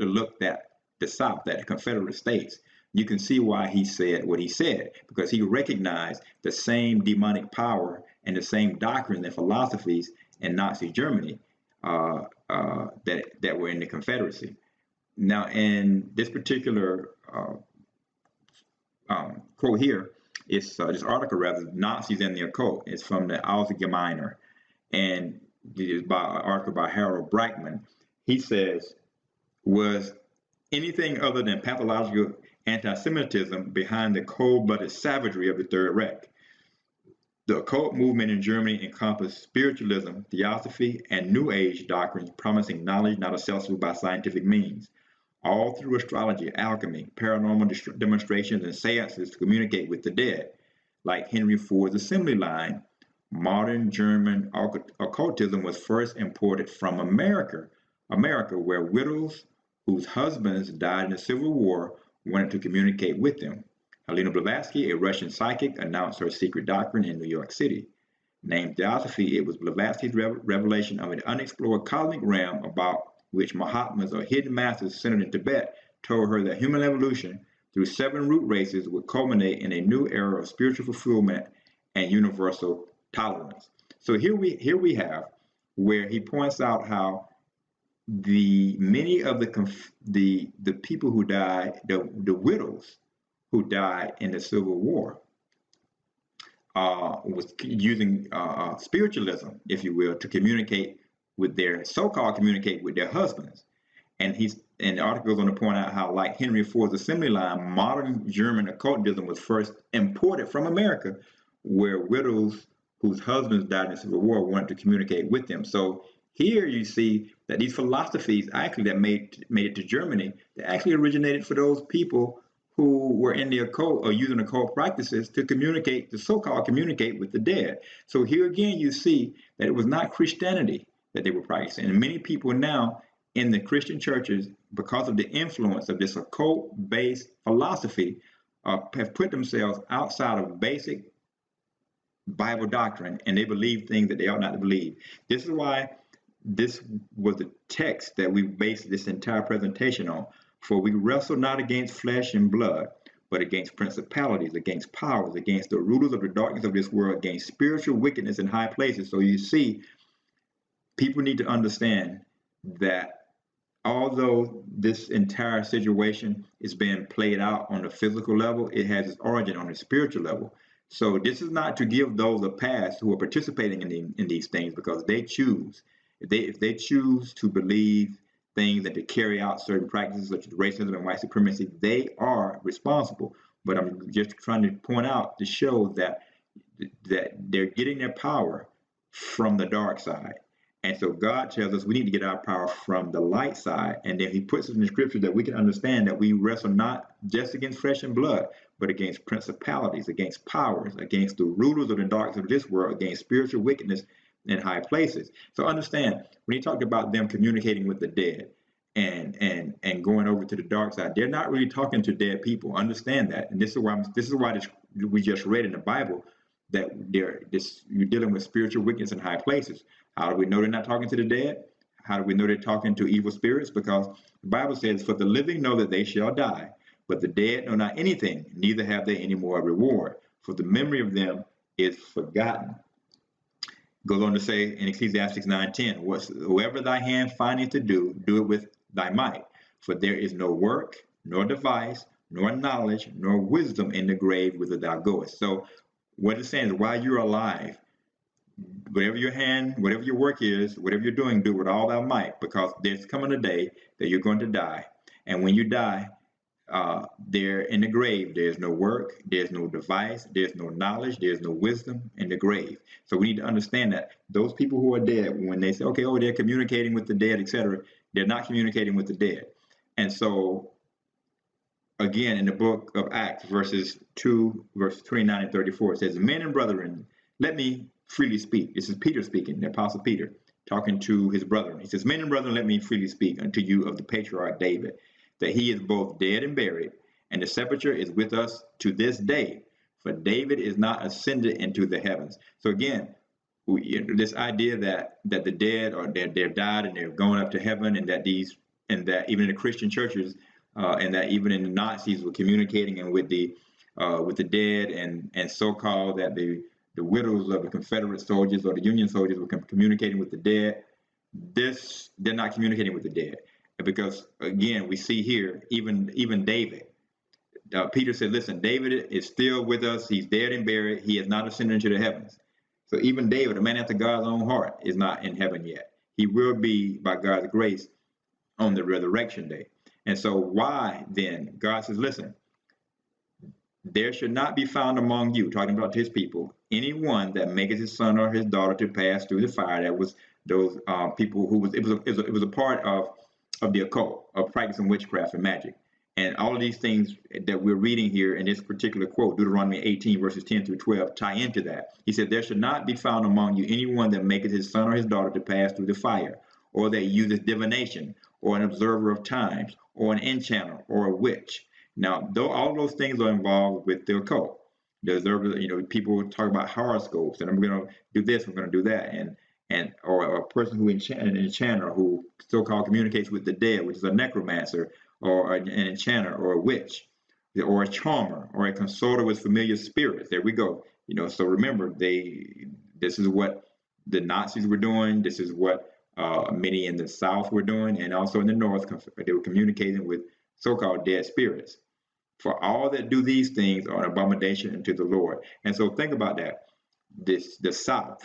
looked at the South, at the Confederate States, you can see why he said what he said, because he recognized the same demonic power and the same doctrine and philosophies in Nazi Germany that were in the Confederacy. Now, in this particular quote here, it's this article, rather, Nazis and the Occult. It's from the Allgemeiner, and it is by an article by Harold Brackman. He says, was anything other than pathological anti-Semitism behind the cold-blooded savagery of the Third Reich? The occult movement in Germany encompassed spiritualism, theosophy, and New Age doctrines promising knowledge not accessible by scientific means, all through astrology, alchemy, paranormal demonstrations, and seances to communicate with the dead. Like Henry Ford's assembly line, modern German occultism was first imported from America, where widows whose husbands died in the Civil War wanted to communicate with them. Helena Blavatsky, a Russian psychic, announced her secret doctrine in New York City. Named Theosophy, it was Blavatsky's revelation of an unexplored cosmic realm about which Mahatmas, or hidden masters centered in Tibet, told her that human evolution through 7 root races would culminate in a new era of spiritual fulfillment and universal tolerance. So here we have where he points out how many of the people who died, the widows who died in the Civil War, was using spiritualism, if you will, to communicate with their communicate with their husbands. And the article is going to point out how, like Henry Ford's assembly line, modern German occultism was first imported from America, where widows whose husbands died in the Civil War wanted to communicate with them. So here you see that these philosophies actually that made it to Germany, they actually originated for those people who were in the occult or using occult practices to communicate, to so-called communicate with the dead. So here again, you see that it was not Christianity that they were practicing. And many people now in the Christian churches, because of the influence of this occult-based philosophy, have put themselves outside of basic Bible doctrine, and they believe things that they ought not to believe. This is why this was the text that we based this entire presentation on. For we wrestle not against flesh and blood, but against principalities, against powers, against the rulers of the darkness of this world, against spiritual wickedness in high places. So you see, people need to understand that although this entire situation is being played out on the physical level, it has its origin on the spiritual level. So this is not to give those a pass who are participating in these things, because they choose. If they choose to believe things and to carry out certain practices such as racism and white supremacy, they are responsible. But I'm just trying to point out to show that they're getting their power from the dark side. And so God tells us we need to get our power from the light side. And then he puts it in the scripture that we can understand that we wrestle not just against flesh and blood, but against principalities, against powers, against the rulers of the darkness of this world, against spiritual wickedness in high places. So understand, when he talked about them communicating with the dead and going over to the dark side, they're not really talking to dead people. Understand that. And this is why we just read in the Bible that you're dealing with spiritual wickedness in high places. How do we know they're not talking to the dead? How do we know they're talking to evil spirits? Because the Bible says, for the living know that they shall die, but the dead know not anything, neither have they any more reward, for the memory of them is forgotten. Goes on to say in Ecclesiastes 9:10, whatsoever thy hand findeth to do, do it with thy might. For there is no work, nor device, nor knowledge, nor wisdom in the grave whither thou goest. So what it's saying is, while you're alive, whatever your work is, whatever you're doing, do with all thy might, because there's coming a day that you're going to die. And when you die, there in the grave, there's no work, there's no device, there's no knowledge, there's no wisdom in the grave. So we need to understand that those people who are dead, when they say, okay, they're communicating with the dead, etc., they're not communicating with the dead. And so, again, in the book of Acts, verses 29 and 34, it says, men and brethren, let me freely speak. This is Peter speaking, the Apostle Peter, talking to his brethren. He says, men and brethren, let me freely speak unto you of the patriarch David, that he is both dead and buried, and the sepulchre is with us to this day. For David is not ascended into the heavens. So again, this idea that the dead or they've died and they're going up to heaven, and that even in the Christian churches, and that even in the Nazis were communicating and with the dead, and so-called that the widows of the Confederate soldiers or the Union soldiers were communicating with the dead. They're not communicating with the dead. Because again, we see here, even David, Peter said, listen, David is still with us. He's dead and buried. He has not ascended into the heavens. So even David, a man after God's own heart, is not in heaven yet. He will be, by God's grace, on the resurrection day. And so why then? God says, listen, there should not be found among you, talking about his people, anyone that maketh his son or his daughter to pass through the fire. That was those people who it was a part of the occult, of practicing witchcraft and magic. And all of these things that we're reading here in this particular quote, Deuteronomy 18, verses 10 through 12, tie into that. He said, there should not be found among you anyone that maketh his son or his daughter to pass through the fire, or that uses divination, or an observer of times, or an enchanter, or a witch. Now, though all those things are involved with the occult, the observer, people talk about horoscopes, and I'm going to do this, I'm going to do that, or a person who an enchanter who so-called communicates with the dead, which is a necromancer, or an enchanter, or a witch, or a charmer, or a consorter with familiar spirits. There we go. So remember, this is what the Nazis were doing. This is what many in the South were doing, and also in the North, they were communicating with so-called dead spirits. For all that do these things are an abomination unto the Lord. And so think about that. The South,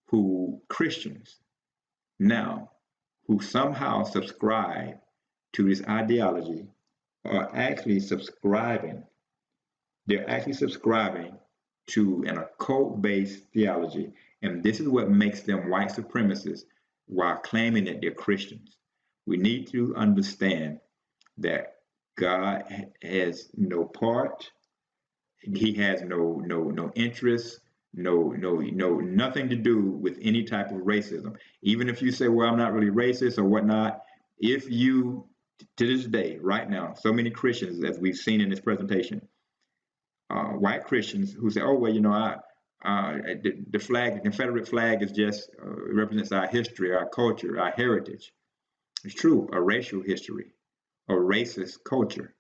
who Christians now, who somehow subscribe to this ideology, are actually subscribing. They're actually subscribing to an occult-based theology, and this is what makes them white supremacists while claiming that they're Christians. We need to understand that God has no part. He has no interest, nothing to do with any type of racism. Even if you say, well, I'm not really racist or whatnot, if you, to this day, right now, so many Christians, as we've seen in this presentation, white Christians who say, oh, well, you know, the flag, the Confederate flag is just represents our history, our culture, our heritage. It's true, a racial history, a racist culture,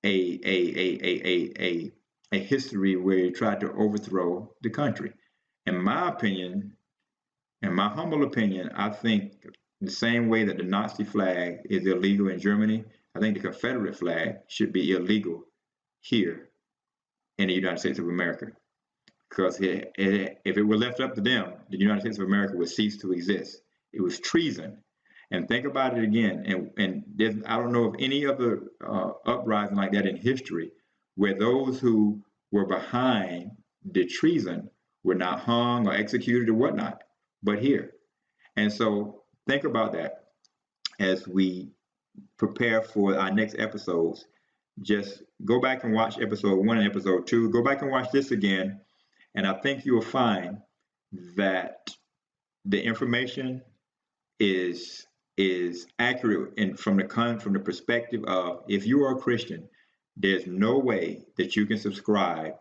a history where you tried to overthrow the country. In my opinion, in my humble opinion, I think the same way that the Nazi flag is illegal in Germany, I think the Confederate flag should be illegal here in the United States of America. Because if it were left up to them, the United States of America would cease to exist. It was treason. And think about it again. And I don't know of any other uprising like that in history where those who were behind the treason were not hung or executed or whatnot, but here. And so think about that as we prepare for our next episodes. Just go back and watch episode 1 and episode 2. Go back and watch this again. And I think you will find that the information is accurate and from the perspective of, if you are a Christian, there's no way that you can subscribe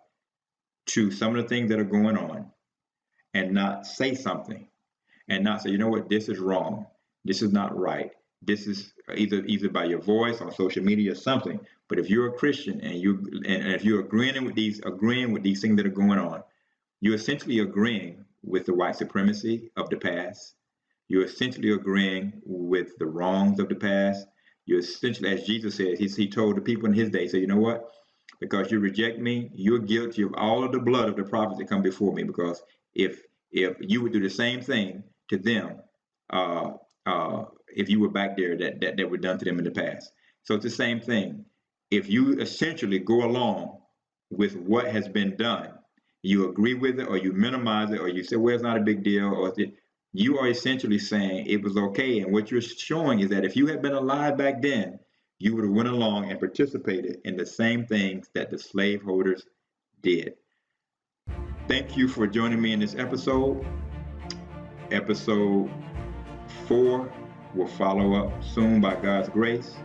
to some of the things that are going on and not say something and not say, you know what, this is wrong, this is not right, this is either by your voice on social media or something. But if you're a Christian and if you're agreeing with these things that are going on, you're essentially agreeing with the white supremacy of the past. You're essentially agreeing with the wrongs of the past. You're essentially, as Jesus said, he told the people in his day, say, you know what? Because you reject me, you're guilty of all of the blood of the prophets that come before me. Because if you would do the same thing to them, if you were back there that were done to them in the past. So it's the same thing. If you essentially go along with what has been done, you agree with it or you minimize it or you say, well, it's not a big deal, or you are essentially saying it was okay. And what you're showing is that if you had been alive back then, you would have went along and participated in the same things that the slaveholders did. Thank you for joining me in this episode. Episode 4 will follow up soon by God's grace.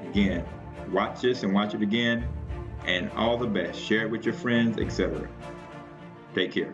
Again, watch this and watch it again. And all the best. Share it with your friends, etc. Take care.